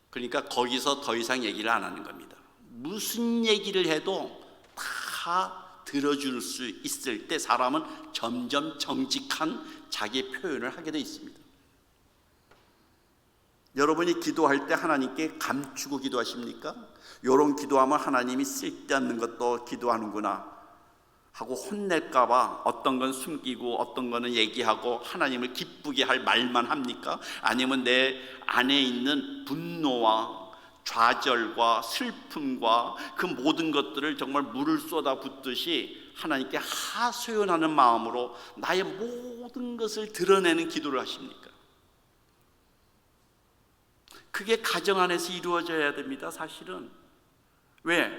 그러니까 거기서 더 이상 얘기를 안 하는 겁니다. 무슨 얘기를 해도 다 들어줄 수 있을 때 사람은 점점 정직한 자기 표현을 하게 돼 있습니다. 여러분이 기도할 때 하나님께 감추고 기도하십니까? 이런 기도하면 하나님이 쓸데없는 것도 기도하는구나 하고 혼낼까 봐 어떤 건 숨기고 어떤 거는 얘기하고 하나님을 기쁘게 할 말만 합니까? 아니면 내 안에 있는 분노와 좌절과 슬픔과 그 모든 것들을 정말 물을 쏟아 붓듯이 하나님께 하소연하는 마음으로 나의 모든 것을 드러내는 기도를 하십니까? 그게 가정 안에서 이루어져야 됩니다. 사실은. 왜?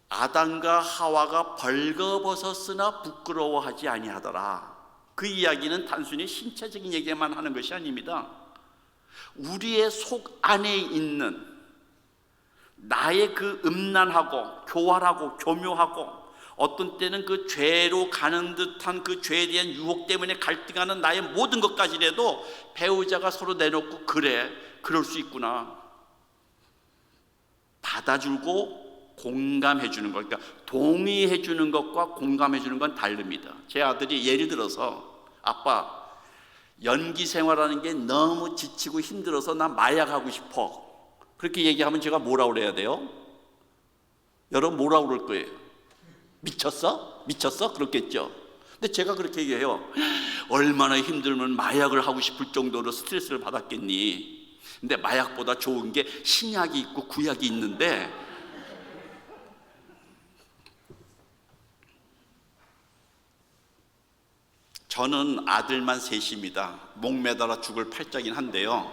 아담과 하와가 벌거벗었으나 부끄러워하지 아니하더라. 그 이야기는 단순히 신체적인 얘기만 하는 것이 아닙니다. 우리의 속 안에 있는 나의 그 음란하고 교활하고 교묘하고 어떤 때는 그 죄로 가는 듯한 그 죄에 대한 유혹 때문에 갈등하는 나의 모든 것까지라도 배우자가 서로 내놓고 그래, 그럴 수 있구나, 받아주고 공감해 주는 것, 그러니까 동의해 주는 것과 공감해 주는 건 다릅니다. 제 아들이 예를 들어서 아빠 연기 생활하는 게 너무 지치고 힘들어서 나 마약하고 싶어, 그렇게 얘기하면 제가 뭐라 그래야 돼요? 여러분 뭐라 그럴 거예요? 미쳤어? 미쳤어? 그렇겠죠. 근데 제가 그렇게 얘기해요. 얼마나 힘들면 마약을 하고 싶을 정도로 스트레스를 받았겠니? 근데 마약보다 좋은 게 신약이 있고 구약이 있는데 저는 아들만 셋입니다. 목 매달아 죽을 팔자긴 한데요,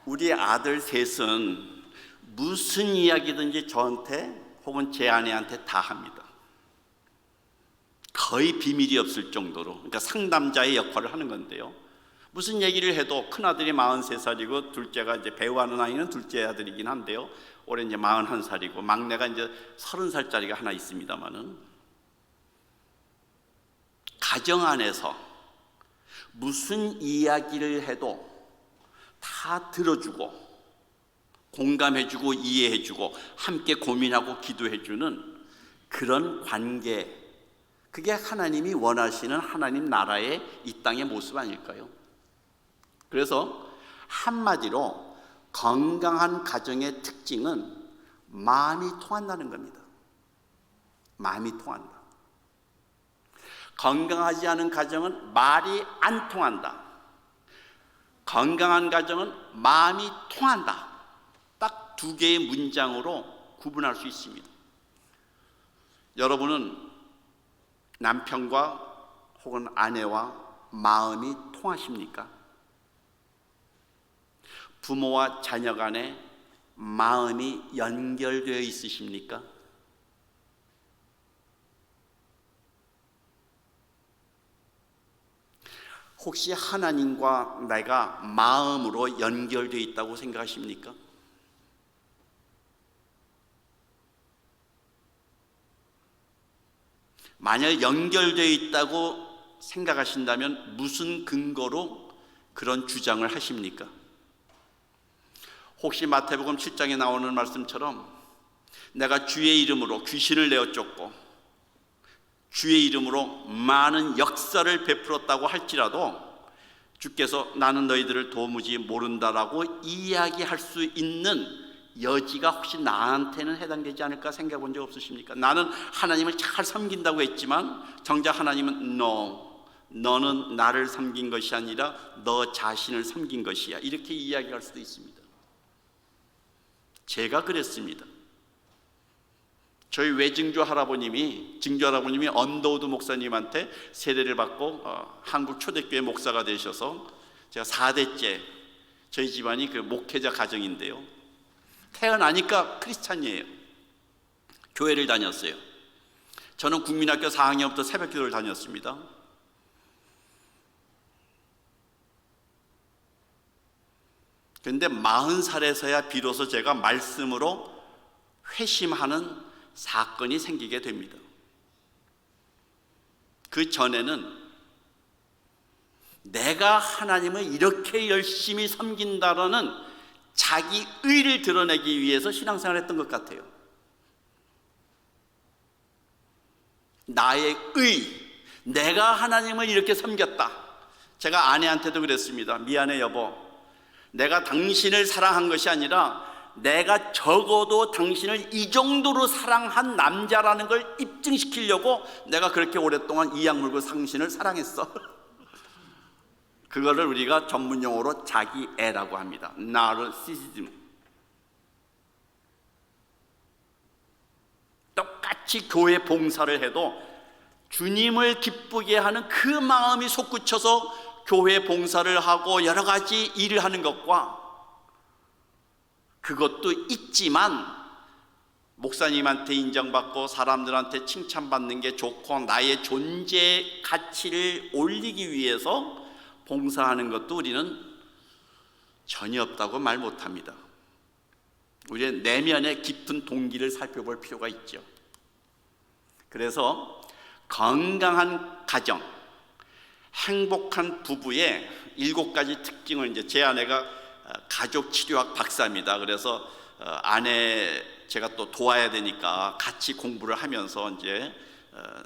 우리 아들 셋은 무슨 이야기든지 저한테 혹은 제 아내한테 다 합니다. 거의 비밀이 없을 정도로, 그러니까 상담자의 역할을 하는 건데요, 무슨 얘기를 해도 큰아들이 43살이고 둘째가 이제 배우하는 아이는 둘째 아들이긴 한데요, 올해 이제 41살이고 막내가 이제 30살짜리가 하나 있습니다만은, 가정 안에서 무슨 이야기를 해도 다 들어주고 공감해주고 이해해주고 함께 고민하고 기도해주는 그런 관계, 그게 하나님이 원하시는 하나님 나라의 이 땅의 모습 아닐까요? 그래서 한마디로 건강한 가정의 특징은 마음이 통한다는 겁니다. 마음이 통한다. 건강하지 않은 가정은 말이 안 통한다. 건강한 가정은 마음이 통한다. 딱 두 개의 문장으로 구분할 수 있습니다. 여러분은 남편과 혹은 아내와 마음이 통하십니까? 부모와 자녀 간에 마음이 연결되어 있으십니까? 혹시 하나님과 내가 마음으로 연결되어 있다고 생각하십니까? 만약 연결되어 있다고 생각하신다면 무슨 근거로 그런 주장을 하십니까? 혹시 마태복음 7장에 나오는 말씀처럼 내가 주의 이름으로 귀신을 내어 쫓고 주의 이름으로 많은 역사를 베풀었다고 할지라도 주께서 나는 너희들을 도무지 모른다라고 이야기할 수 있는 여지가 혹시 나한테는 해당되지 않을까 생각해 본 적 없으십니까? 나는 하나님을 잘 섬긴다고 했지만 정작 하나님은 No, 너는 나를 섬긴 것이 아니라 너 자신을 섬긴 것이야, 이렇게 이야기할 수도 있습니다. 제가 그랬습니다. 저희 외증조 할아버님이, 증조 할아버님이 언더우드 목사님한테 세례를 받고 한국 초대교회 목사가 되셔서 제가 4대째, 저희 집안이 그 목회자 가정인데요, 태어나니까 크리스찬이에요. 교회를 다녔어요. 저는 국민학교 4학년부터 새벽기도를 다녔습니다. 그런데 40살에서야 비로소 제가 말씀으로 회심하는 사건이 생기게 됩니다. 그 전에는 내가 하나님을 이렇게 열심히 섬긴다라는 자기 의를 드러내기 위해서 신앙생활을 했던 것 같아요. 나의 의, 내가 하나님을 이렇게 섬겼다. 제가 아내한테도 그랬습니다. 미안해 여보, 내가 당신을 사랑한 것이 아니라 내가 적어도 당신을 이 정도로 사랑한 남자라는 걸 입증시키려고 내가 그렇게 오랫동안 이악 물고 당신을 사랑했어. 그거를 우리가 전문용어로 자기애라고 합니다. 나르시시즘. 똑같이 교회 봉사를 해도 주님을 기쁘게 하는 그 마음이 솟구쳐서 교회 봉사를 하고 여러 가지 일을 하는 것과, 그것도 있지만 목사님한테 인정받고 사람들한테 칭찬받는 게 좋고 나의 존재 가치를 올리기 위해서 봉사하는 것도 우리는 전혀 없다고 말 못합니다. 우리는 내면의 깊은 동기를 살펴볼 필요가 있죠. 그래서 건강한 가정, 행복한 부부의 7가지 특징을, 이제 제 아내가 가족치료학 박사입니다. 그래서 아내 제가 또 도와야 되니까 같이 공부를 하면서 이제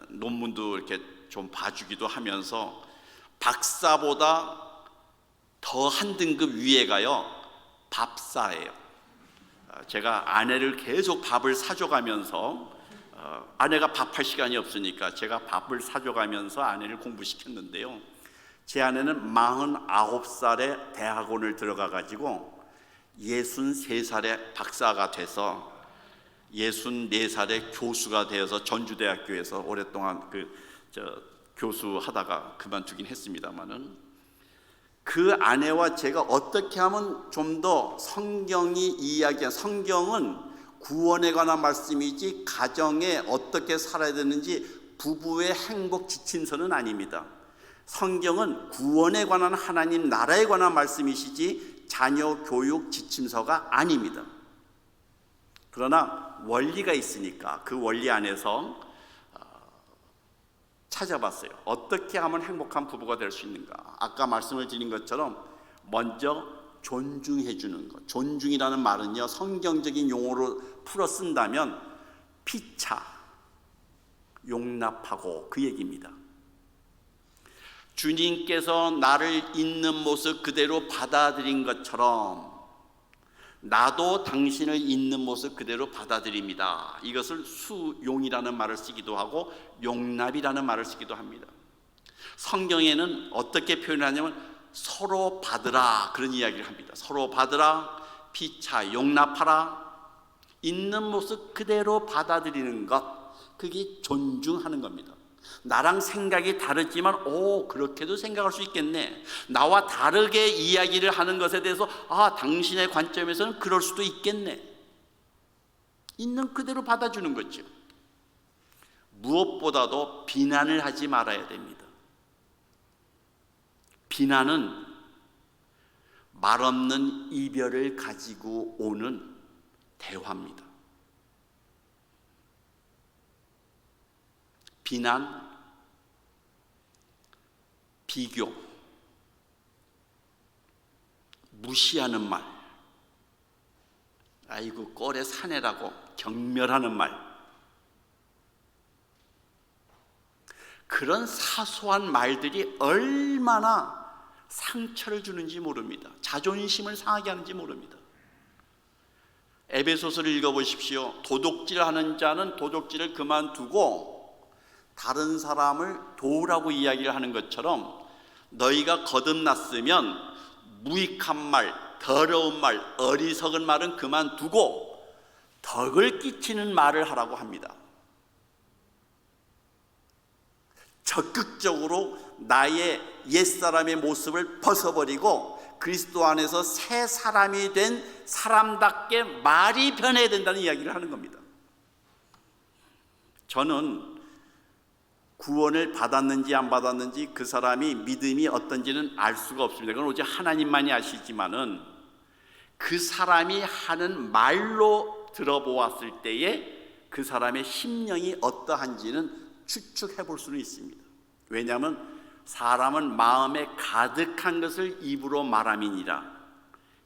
논문도 이렇게 좀 봐주기도 하면서, 박사보다 더 한 등급 위에 가요, 밥사예요. 제가 아내를 계속 밥을 사줘가면서, 아내가 밥할 시간이 없으니까 제가 밥을 사줘가면서 아내를 공부시켰는데요, 제 아내는 49살에 대학원을 들어가 가지고 63살에 박사가 돼서 64살에 교수가 되어서 전주대학교에서 오랫동안 교수하다가 그만두긴 했습니다만은, 그 아내와 제가 어떻게 하면 좀 더 성경이 이야기한, 성경은 구원에 관한 말씀이지 가정에 어떻게 살아야 되는지 부부의 행복 지침서는 아닙니다. 성경은 구원에 관한, 하나님 나라에 관한 말씀이시지 자녀 교육 지침서가 아닙니다. 그러나 원리가 있으니까 그 원리 안에서 찾아봤어요. 어떻게 하면 행복한 부부가 될 수 있는가. 아까 말씀을 드린 것처럼 먼저 존중해 주는 것. 존중이라는 말은요, 성경적인 용어로 풀어 쓴다면 피차, 용납하고, 그 얘기입니다. 주님께서 나를 있는 모습 그대로 받아들인 것처럼 나도 당신을 있는 모습 그대로 받아들입니다. 이것을 수용이라는 말을 쓰기도 하고 용납이라는 말을 쓰기도 합니다. 성경에는 어떻게 표현하냐면 서로 받으라, 그런 이야기를 합니다. 서로 받으라, 피차, 용납하라, 있는 모습 그대로 받아들이는 것, 그게 존중하는 겁니다. 나랑 생각이 다르지만 그렇게도 생각할 수 있겠네, 나와 다르게 이야기를 하는 것에 대해서 당신의 관점에서는 그럴 수도 있겠네, 있는 그대로 받아주는 거죠. 무엇보다도 비난을 하지 말아야 됩니다. 비난은 말없는 이별을 가지고 오는 대화입니다. 비난, 비교, 무시하는 말, 아이고 꼴에 사내라고 경멸하는 말, 그런 사소한 말들이 얼마나 상처를 주는지 모릅니다. 자존심을 상하게 하는지 모릅니다. 에베소서를 읽어보십시오. 도둑질하는 자는 도둑질을 그만두고 다른 사람을 도우라고 이야기를 하는 것처럼, 너희가 거듭났으면 무익한 말, 더러운 말, 어리석은 말은 그만두고 덕을 끼치는 말을 하라고 합니다. 적극적으로 나의 옛사람의 모습을 벗어버리고 그리스도 안에서 새 사람이 된 사람답게 말이 변해야 된다는 이야기를 하는 겁니다. 저는 구원을 받았는지 안 받았는지 그 사람이 믿음이 어떤지는 알 수가 없습니다. 그건 오직 하나님만이 아시지만은 그 사람이 하는 말로 들어보았을 때에 그 사람의 심령이 어떠한지는 추측해 볼 수는 있습니다. 왜냐하면 사람은 마음에 가득한 것을 입으로 말함이니라.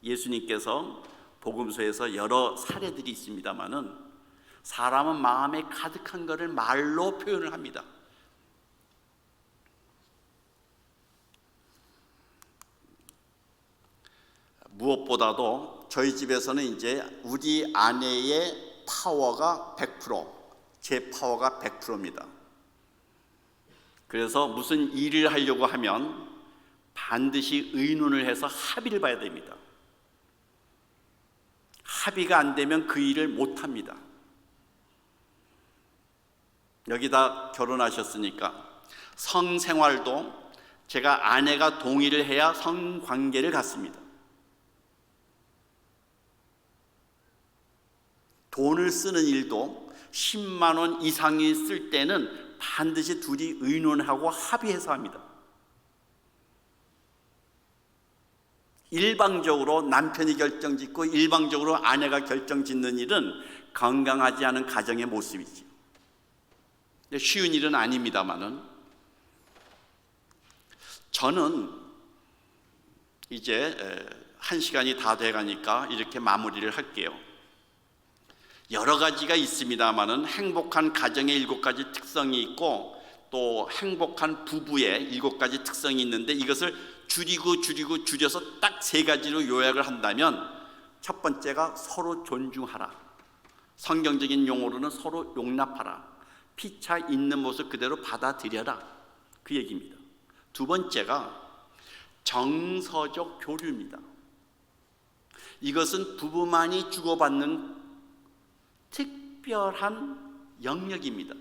예수님께서 복음서에서 여러 사례들이 있습니다마는 사람은 마음에 가득한 것을 말로 표현을 합니다. 무엇보다도 저희 집에서는 이제 우리 아내의 파워가 100%, 제 파워가 100%입니다. 그래서 무슨 일을 하려고 하면 반드시 의논을 해서 합의를 봐야 됩니다. 합의가 안 되면 그 일을 못 합니다. 여기다 결혼하셨으니까 성생활도 제가 아내가 동의를 해야 성관계를 갖습니다. 돈을 쓰는 일도 10만 원 이상이 쓸 때는 반드시 둘이 의논하고 합의해서 합니다. 일방적으로 남편이 결정짓고 일방적으로 아내가 결정짓는 일은 건강하지 않은 가정의 모습이지. 쉬운 일은 아닙니다만은 저는 이제 1시간이 다 돼가니까 이렇게 마무리를 할게요. 여러 가지가 있습니다만은 행복한 가정의 7가지 특성이 있고 또 행복한 부부의 7가지 특성이 있는데 이것을 줄여서 딱 3가지로 요약을 한다면 첫 번째가 서로 존중하라. 성경적인 용어로는 서로 용납하라. 피차 있는 모습 그대로 받아들여라. 그 얘기입니다. 두 번째가 정서적 교류입니다. 이것은 부부만이 주고받는 특별한 영역입니다.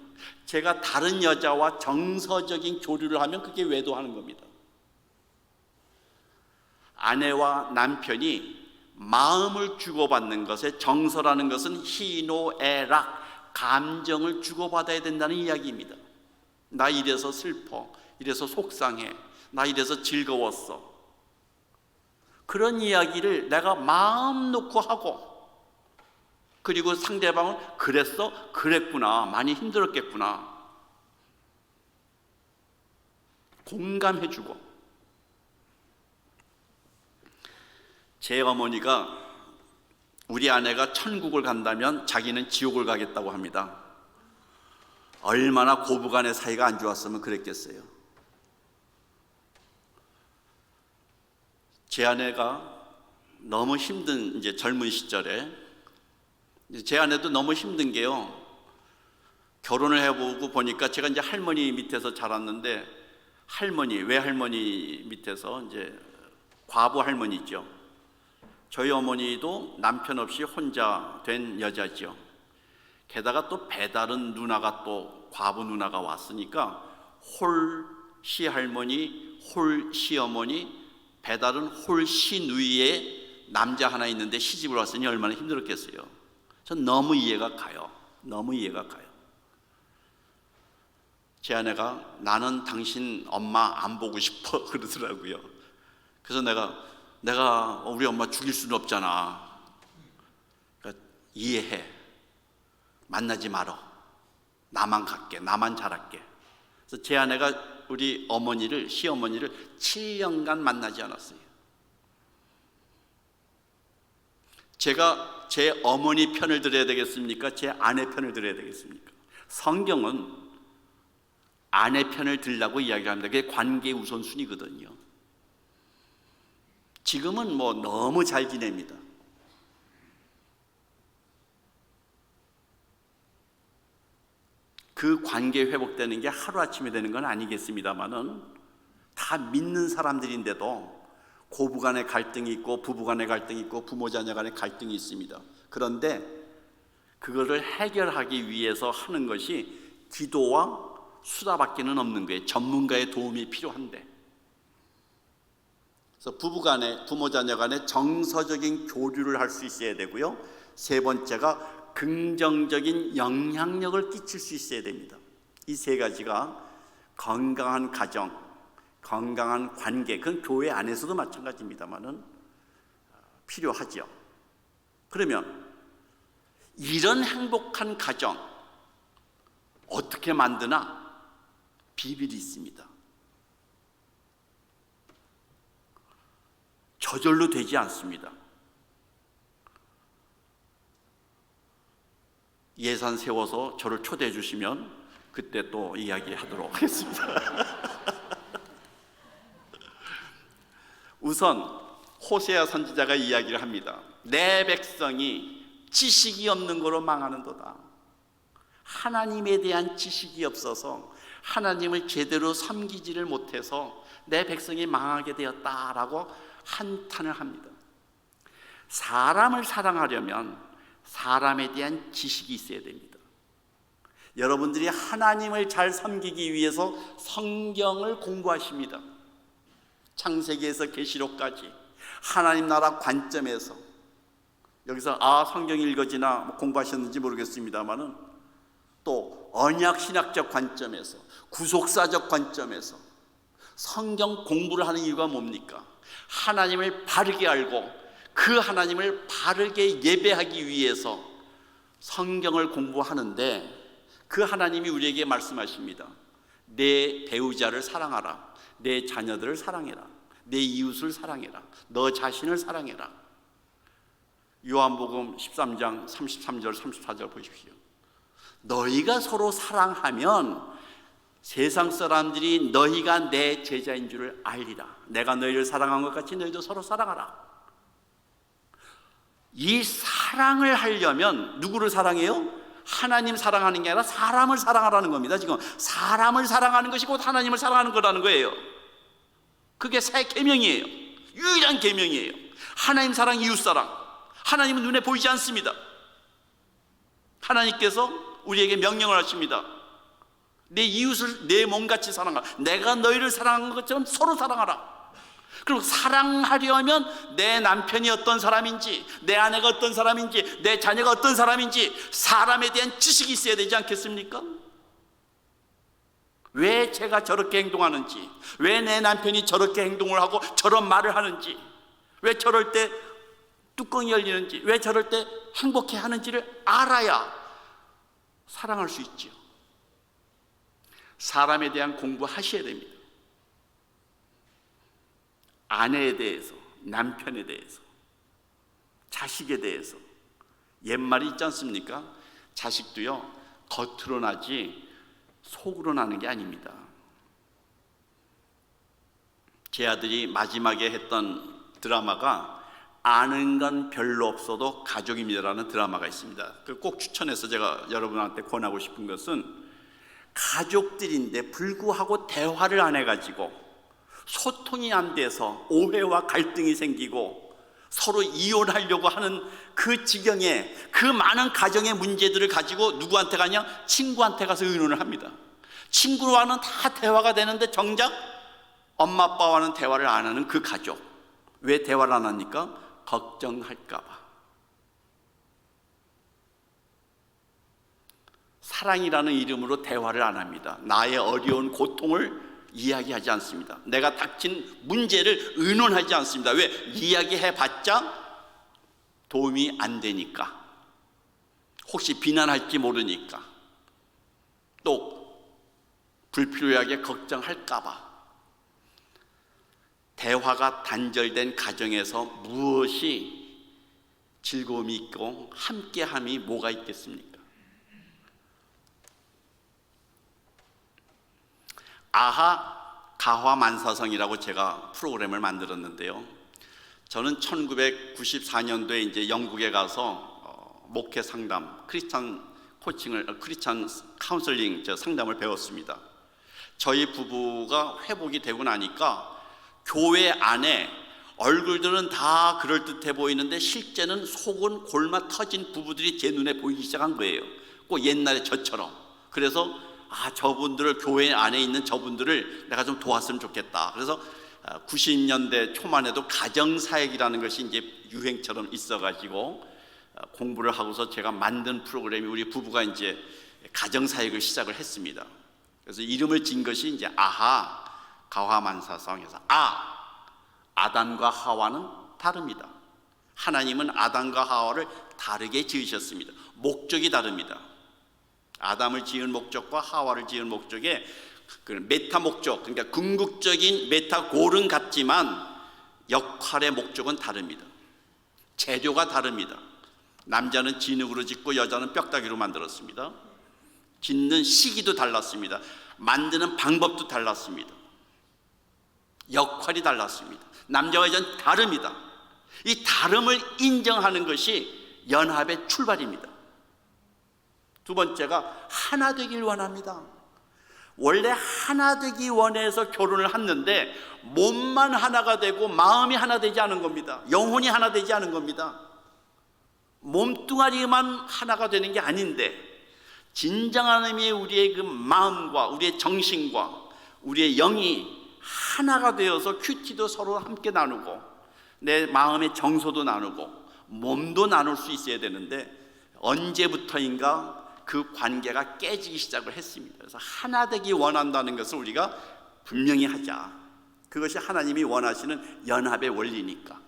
제가 다른 여자와 정서적인 교류를 하면 그게 외도하는 겁니다. 아내와 남편이 마음을 주고받는 것에 정서라는 것은 희노애락, 감정을 주고받아야 된다는 이야기입니다. 나 이래서 슬퍼, 이래서 속상해, 나 이래서 즐거웠어. 그런 이야기를 내가 마음 놓고 하고 그리고 상대방은 그랬어? 그랬구나. 많이 힘들었겠구나. 공감해주고. 제 어머니가 우리 아내가 천국을 간다면 자기는 지옥을 가겠다고 합니다. 얼마나 고부간의 사이가 안 좋았으면 그랬겠어요. 제 아내가 너무 힘든 이제 젊은 시절에 제 아내도 너무 힘든 게요. 결혼을 해보고 보니까 제가 이제 할머니 밑에서 자랐는데 외할머니 밑에서 이제 과부 할머니 있죠. 저희 어머니도 남편 없이 혼자 된 여자죠. 게다가 또 배다른 누나가 또 과부 누나가 왔으니까 홀 시할머니, 홀 시어머니, 배다른 홀 시누이에 남자 하나 있는데 시집을 왔으니 얼마나 힘들었겠어요. 전 너무 이해가 가요. 너무 이해가 가요. 제 아내가 나는 당신 엄마 안 보고 싶어 그러더라고요. 그래서 내가 우리 엄마 죽일 수는 없잖아. 그러니까 이해해. 만나지 말어. 나만 갈게. 나만 잘할게. 그래서 제 아내가 우리 시어머니를 7년간 만나지 않았어요. 제가 제 어머니 편을 들어야 되겠습니까? 제 아내 편을 들어야 되겠습니까? 성경은 아내 편을 들라고 이야기합니다. 그게 관계 우선순위거든요. 지금은 뭐 너무 잘 지냅니다. 그 관계 회복되는 게 하루아침에 되는 건 아니겠습니다만은 다 믿는 사람들인데도 고부간의 갈등이 있고 부부간의 갈등이 있고 부모 자녀 간의 갈등이 있습니다. 그런데 그거를 해결하기 위해서 하는 것이 기도와 수다밖에는 없는 거예요. 전문가의 도움이 필요한데. 그래서 부부간에 부모 자녀 간에 정서적인 교류를 할 수 있어야 되고요. 세 번째가 긍정적인 영향력을 끼칠 수 있어야 됩니다. 이 3가지가 건강한 가정, 건강한 관계, 그건 교회 안에서도 마찬가지입니다만은 필요하죠. 그러면 이런 행복한 가정, 어떻게 만드나? 비밀이 있습니다. 저절로 되지 않습니다. 예산 세워서 저를 초대해 주시면 그때 또 이야기하도록 하겠습니다. 우선 호세아 선지자가 이야기를 합니다. 내 백성이 지식이 없는 거로 망하는도다. 하나님에 대한 지식이 없어서 하나님을 제대로 섬기지를 못해서 내 백성이 망하게 되었다라고 한탄을 합니다. 사람을 사랑하려면 사람에 대한 지식이 있어야 됩니다. 여러분들이 하나님을 잘 섬기기 위해서 성경을 공부하십니다. 창세기에서 계시록까지 하나님 나라 관점에서, 여기서 성경이 읽어지나 공부하셨는지 모르겠습니다만은 또 언약 신학적 관점에서, 구속사적 관점에서 성경 공부를 하는 이유가 뭡니까? 하나님을 바르게 알고 그 하나님을 바르게 예배하기 위해서 성경을 공부하는데, 그 하나님이 우리에게 말씀하십니다. 내 배우자를 사랑하라, 내 자녀들을 사랑해라, 내 이웃을 사랑해라, 너 자신을 사랑해라. 요한복음 13장 33절 34절 보십시오. 너희가 서로 사랑하면 세상 사람들이 너희가 내 제자인 줄을 알리라. 내가 너희를 사랑한 것 같이 너희도 서로 사랑하라. 이 사랑을 하려면 누구를 사랑해요? 하나님 사랑하는 게 아니라 사람을 사랑하라는 겁니다. 지금 사람을 사랑하는 것이 곧 하나님을 사랑하는 거라는 거예요. 그게 새 계명이에요. 유일한 계명이에요. 하나님 사랑, 이웃 사랑. 하나님은 눈에 보이지 않습니다. 하나님께서 우리에게 명령을 하십니다. 내 이웃을 내 몸같이 사랑하라. 내가 너희를 사랑한 것처럼 서로 사랑하라. 그리고 사랑하려면 내 남편이 어떤 사람인지, 내 아내가 어떤 사람인지, 내 자녀가 어떤 사람인지 사람에 대한 지식이 있어야 되지 않겠습니까? 왜 제가 저렇게 행동하는지, 왜 내 남편이 저렇게 행동을 하고 저런 말을 하는지, 왜 저럴 때 뚜껑이 열리는지, 왜 저럴 때 행복해 하는지를 알아야 사랑할 수 있죠. 사람에 대한 공부하셔야 됩니다. 아내에 대해서, 남편에 대해서, 자식에 대해서. 옛말이 있지 않습니까? 자식도요, 겉으로 나지 속으로 나는 게 아닙니다. 제 아들이 마지막에 했던 드라마가 아는 건 별로 없어도 가족입니다라는 드라마가 있습니다. 그걸 꼭 추천해서 제가 여러분한테 권하고 싶은 것은, 가족들인데 불구하고 대화를 안 해가지고 소통이 안 돼서 오해와 갈등이 생기고 서로 이혼하려고 하는 그 지경에, 그 많은 가정의 문제들을 가지고 누구한테 가냐? 친구한테 가서 의논을 합니다. 친구와는 다 대화가 되는데 정작 엄마 아빠와는 대화를 안 하는 그 가족. 왜 대화를 안 합니까? 걱정할까 봐. 사랑이라는 이름으로 대화를 안 합니다. 나의 어려운 고통을 이야기하지 않습니다. 내가 닥친 문제를 의논하지 않습니다. 왜? 이야기해봤자 도움이 안 되니까, 혹시 비난할지 모르니까, 또 불필요하게 걱정할까 봐. 대화가 단절된 가정에서 무엇이 즐거움이 있고 함께함이 뭐가 있겠습니까? 아하 가화만사성이라고 제가 프로그램을 만들었는데요. 저는 1994년도에 이제 영국에 가서 목회 상담, 크리스찬 코칭을, 크리스찬 카운슬링 상담을 배웠습니다. 저희 부부가 회복이 되고 나니까 교회 안에 얼굴들은 다 그럴듯해 보이는데 실제는 속은 골마 터진 부부들이 제 눈에 보이기 시작한 거예요. 꼭 옛날에 저처럼. 그래서 저분들을, 교회 안에 있는 저분들을 내가 좀 도왔으면 좋겠다. 그래서 90년대 초만 해도 가정사역이라는 것이 이제 유행처럼 있어가지고 공부를 하고서 제가 만든 프로그램이, 우리 부부가 이제 가정사역을 시작을 했습니다. 그래서 이름을 지은 것이 이제 아하 가화만사성에서, 아담과 하와는 다릅니다. 하나님은 아담과 하와를 다르게 지으셨습니다. 목적이 다릅니다. 아담을 지은 목적과 하와를 지은 목적의 그 메타 목적, 그러니까 궁극적인 메타골은 같지만 역할의 목적은 다릅니다. 재료가 다릅니다. 남자는 진흙으로 짓고 여자는 뼈다귀로 만들었습니다. 짓는 시기도 달랐습니다. 만드는 방법도 달랐습니다. 역할이 달랐습니다. 남자와 여자는 다릅니다. 이 다름을 인정하는 것이 연합의 출발입니다. 두 번째가 하나 되길 원합니다. 원래 하나 되기 원해서 결혼을 했는데 몸만 하나가 되고 마음이 하나 되지 않은 겁니다. 영혼이 하나 되지 않은 겁니다. 몸뚱아리만 하나가 되는 게 아닌데 진정한 의미의 우리의 그 마음과 우리의 정신과 우리의 영이 하나가 되어서 큐티도 서로 함께 나누고 내 마음의 정서도 나누고 몸도 나눌 수 있어야 되는데 언제부터인가 그 관계가 깨지기 시작을 했습니다. 그래서 하나 되기 원한다는 것을 우리가 분명히 하자. 그것이 하나님이 원하시는 연합의 원리니까.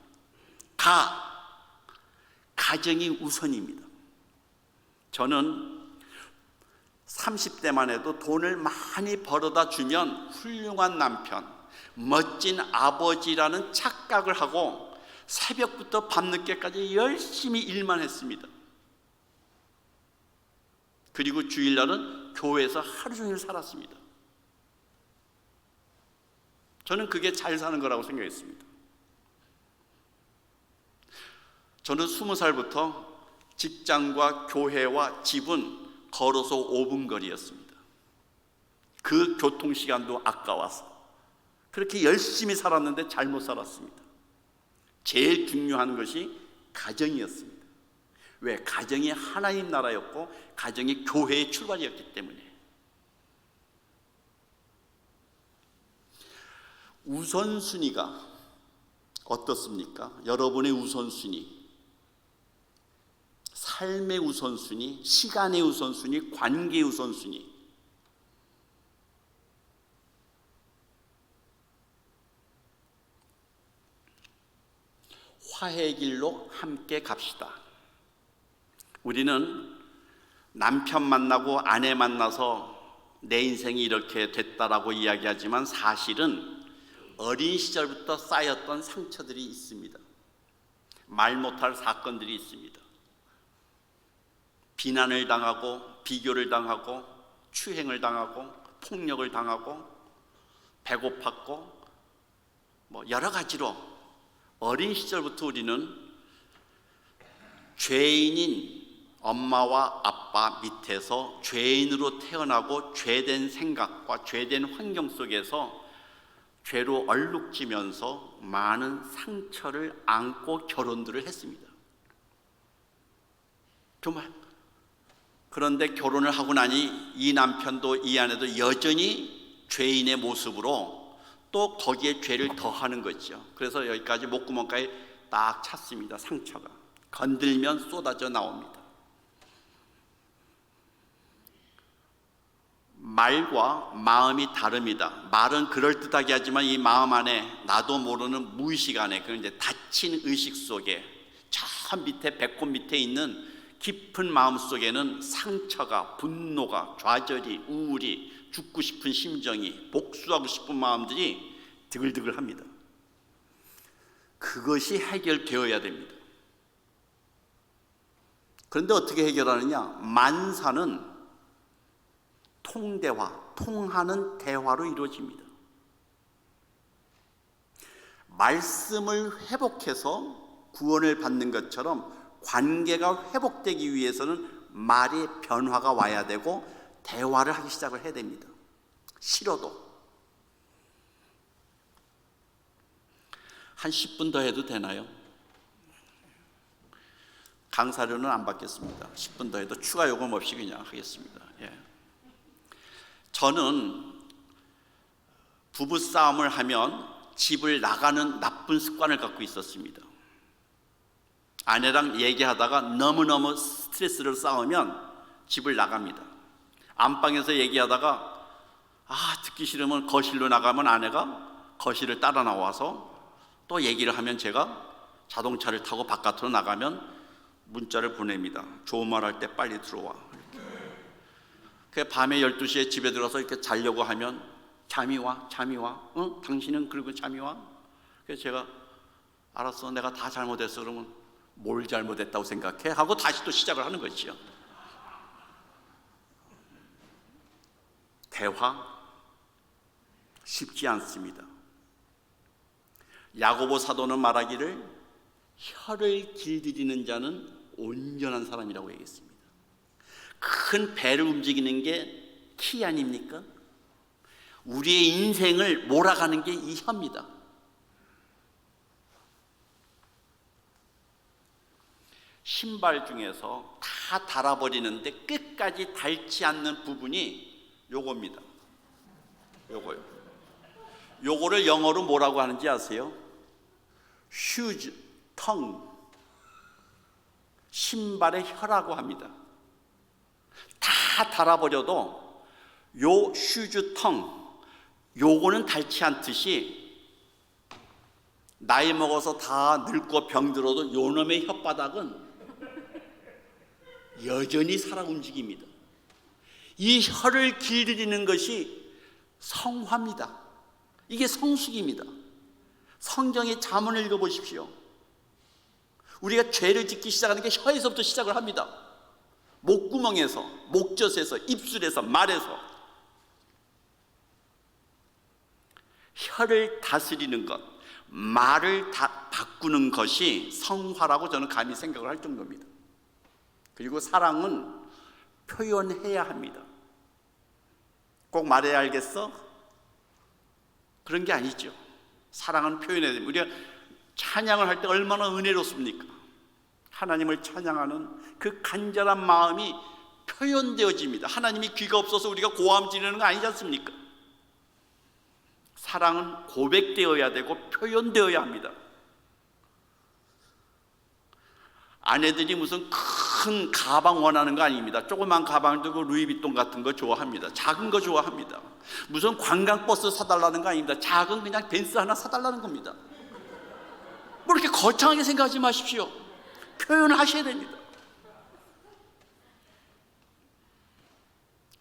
가정이 우선입니다. 저는 30대만 해도 돈을 많이 벌어다 주면 훌륭한 남편, 멋진 아버지라는 착각을 하고 새벽부터 밤늦게까지 열심히 일만 했습니다. 그리고 주일날은 교회에서 하루 종일 살았습니다. 저는 그게 잘 사는 거라고 생각했습니다. 저는 20살부터 직장과 교회와 집은 걸어서 5분 거리였습니다. 그 교통시간도 아까워서 그렇게 열심히 살았는데 잘못 살았습니다. 제일 중요한 것이 가정이었습니다. 왜? 가정이 하나님 나라였고 가정이 교회의 출발이었기 때문에. 우선순위가 어떻습니까? 여러분의 우선순위, 삶의 우선순위, 시간의 우선순위, 관계의 우선순위. 화해의 길로 함께 갑시다. 우리는 남편 만나고 아내 만나서 내 인생이 이렇게 됐다라고 이야기하지만 사실은 어린 시절부터 쌓였던 상처들이 있습니다. 말 못할 사건들이 있습니다. 비난을 당하고 비교를 당하고 추행을 당하고 폭력을 당하고 배고팠고 여러 가지로 어린 시절부터 우리는 죄인인 엄마와 아빠 밑에서 죄인으로 태어나고 죄된 생각과 죄된 환경 속에서 죄로 얼룩지면서 많은 상처를 안고 결혼들을 했습니다. 정말. 그런데 결혼을 하고 나니 이 남편도 이 아내도 여전히 죄인의 모습으로 또 거기에 죄를 더하는 거죠. 그래서 여기까지 목구멍까지 딱 찼습니다. 상처가 건들면 쏟아져 나옵니다. 말과 마음이 다릅니다. 말은 그럴듯하게 하지만 이 마음 안에 나도 모르는 무의식 안에 그 이제 닫힌 의식 속에 저 밑에 배꼽 밑에 있는 깊은 마음 속에는 상처가, 분노가, 좌절이, 우울이, 죽고 싶은 심정이, 복수하고 싶은 마음들이 드글드글합니다. 그것이 해결되어야 됩니다. 그런데 어떻게 해결하느냐? 만사는 통대화, 통하는 대화로 이루어집니다. 말씀을 회복해서 구원을 받는 것처럼 관계가 회복되기 위해서는 말의 변화가 와야 되고 대화를 하기 시작을 해야 됩니다. 싫어도. 한 10분 더 해도 되나요? 강사료는 안 받겠습니다. 10분 더 해도 추가 요금 없이 그냥 하겠습니다. 예. 저는 부부싸움을 하면 집을 나가는 나쁜 습관을 갖고 있었습니다. 아내랑 얘기하다가 너무너무 스트레스를 쌓으면 집을 나갑니다. 안방에서 얘기하다가 듣기 싫으면 거실로 나가면 아내가 거실을 따라 나와서 또 얘기를 하면 제가 자동차를 타고 바깥으로 나가면 문자를 보냅니다. 좋은 말 할 때 빨리 들어와. 그 밤에 12시에 집에 들어서 이렇게 자려고 하면 잠이 와. 당신은 그리고 잠이 와. 그래서 제가 알았어, 내가 다 잘못했어. 그러면 뭘 잘못했다고 생각해? 하고 다시 또 시작을 하는 것이죠. 대화 쉽지 않습니다. 야고보 사도는 말하기를 혀를 길들이는 자는 온전한 사람이라고 얘기했습니다. 큰 배를 움직이는 게 키 아닙니까? 우리의 인생을 몰아가는 게 이 혀입니다. 신발 중에서 다 닳아버리는데 끝까지 닳지 않는 부분이 요겁니다. 요거요. 요거를 영어로 뭐라고 하는지 아세요? shoes, tongue. 신발의 혀라고 합니다. 다 닳아버려도 요 shoes, tongue, 요거는 닳지 않듯이 나이 먹어서 다 늙고 병들어도 요 놈의 혓바닥은 여전히 살아 움직입니다. 이 혀를 길들이는 것이 성화입니다. 이게 성숙입니다. 성경의 잠언을 읽어보십시오. 우리가 죄를 짓기 시작하는 게 혀에서부터 시작을 합니다. 목구멍에서, 목젖에서, 입술에서, 말에서. 혀를 다스리는 것, 말을 바꾸는 것이 성화라고 저는 감히 생각을 할 정도입니다. 그리고 사랑은 표현해야 합니다. 꼭 말해야 알겠어? 그런 게 아니죠. 사랑은 표현해야 됩니다. 우리가 찬양을 할 때 얼마나 은혜롭습니까? 하나님을 찬양하는 그 간절한 마음이 표현되어집니다. 하나님이 귀가 없어서 우리가 고함 지르는 거 아니지 않습니까? 사랑은 고백되어야 되고 표현되어야 합니다. 아내들이 무슨 큰 가방 원하는 거 아닙니다. 조그만 가방도 그 루이비통 같은 거 좋아합니다. 작은 거 좋아합니다. 무슨 관광버스 사달라는 거 아닙니다. 작은 그냥 벤츠 하나 사달라는 겁니다. 뭐 이렇게 거창하게 생각하지 마십시오. 표현하셔야 됩니다.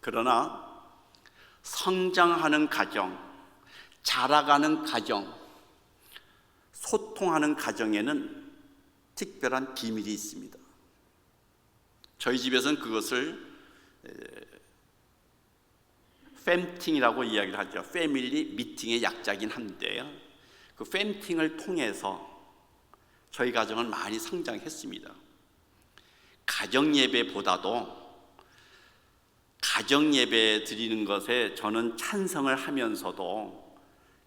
그러나 성장하는 가정, 자라가는 가정, 소통하는 가정에는 특별한 비밀이 있습니다. 저희 집에서는 그것을 팸팅이라고 이야기를 하죠. 패밀리 미팅의 약자긴 한데요. 그 팸팅을 통해서 저희 가정은 많이 성장했습니다. 가정 예배보다도 가정 예배 드리는 것에 저는 찬성을 하면서도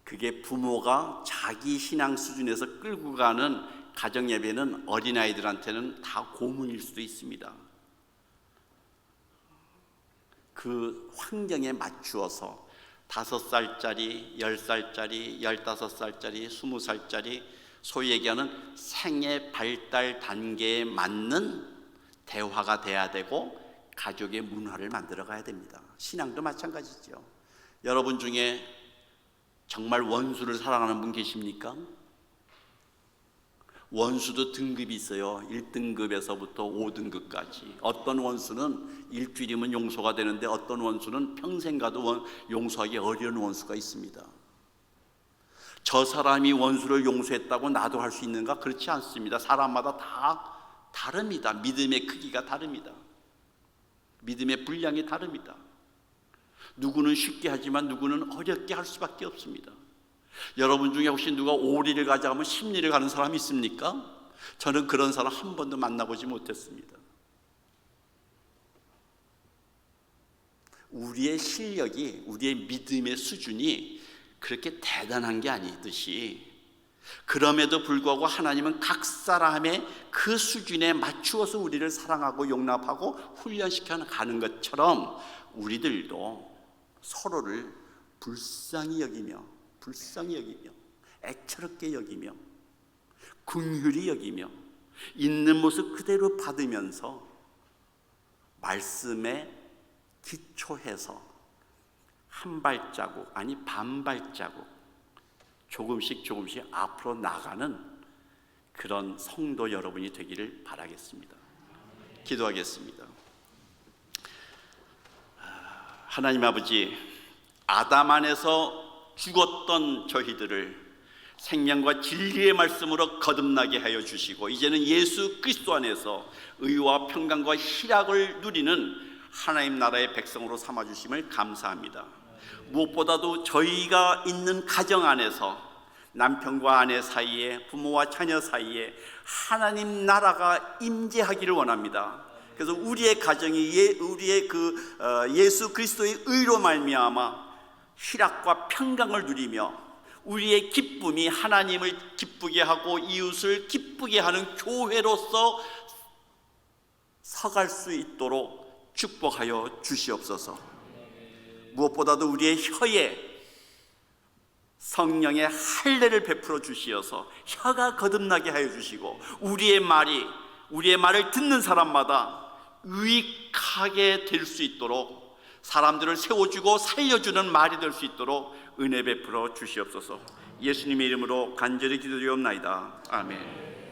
그게 부모가 자기 신앙 수준에서 끌고 가는 가정 예배는 어린아이들한테는 다 고문일 수도 있습니다. 그 환경에 맞추어서 5살짜리, 10살짜리, 15살짜리, 20살짜리 소위 얘기하는 생애 발달 단계에 맞는 대화가 돼야 되고 가족의 문화를 만들어 가야 됩니다. 신앙도 마찬가지죠. 여러분 중에 정말 원수를 사랑하는 분 계십니까? 원수도 등급이 있어요. 1등급에서부터 5등급까지. 어떤 원수는 일주일이면 용서가 되는데 어떤 원수는 평생 가도 용서하기 어려운 원수가 있습니다. 저 사람이 원수를 용서했다고 나도 할 수 있는가? 그렇지 않습니다. 사람마다 다 다릅니다. 믿음의 크기가 다릅니다. 믿음의 분량이 다릅니다. 누구는 쉽게 하지만 누구는 어렵게 할 수밖에 없습니다. 여러분 중에 혹시 누가 오리를 가자 하면 십리를 가는 사람이 있습니까? 저는 그런 사람 한 번도 만나보지 못했습니다. 우리의 실력이, 우리의 믿음의 수준이 그렇게 대단한 게 아니듯이 그럼에도 불구하고 하나님은 각 사람의 그 수준에 맞추어서 우리를 사랑하고 용납하고 훈련시켜 가는 것처럼 우리들도 서로를 불쌍히 여기며 애처롭게 여기며 긍휼히 여기며 있는 모습 그대로 받으면서 말씀에 기초해서 한 발자국 아니 반 발자국 조금씩 앞으로 나가는 그런 성도 여러분이 되기를 바라겠습니다. 기도하겠습니다. 하나님 아버지, 아담 안에서 죽었던 저희들을 생명과 진리의 말씀으로 거듭나게 하여 주시고, 이제는 예수 그리스도 안에서 의와 평강과 희락을 누리는 하나님 나라의 백성으로 삼아주심을 감사합니다. 무엇보다도 저희가 있는 가정 안에서 남편과 아내 사이에, 부모와 자녀 사이에 하나님 나라가 임재하기를 원합니다. 그래서 우리의 가정이 우리의 예수 그리스도의 의로 말미암아 희락과 평강을 누리며 우리의 기쁨이 하나님을 기쁘게 하고 이웃을 기쁘게 하는 교회로서 서갈 수 있도록 축복하여 주시옵소서. 무엇보다도 우리의 혀에 성령의 할례를 베풀어 주시어서 혀가 거듭나게 하여 주시고, 우리의 말을 듣는 사람마다 유익하게 될 수 있도록, 사람들을 세워주고 살려주는 말이 될 수 있도록 은혜 베풀어 주시옵소서. 예수님의 이름으로 간절히 기도드리옵나이다. 아멘.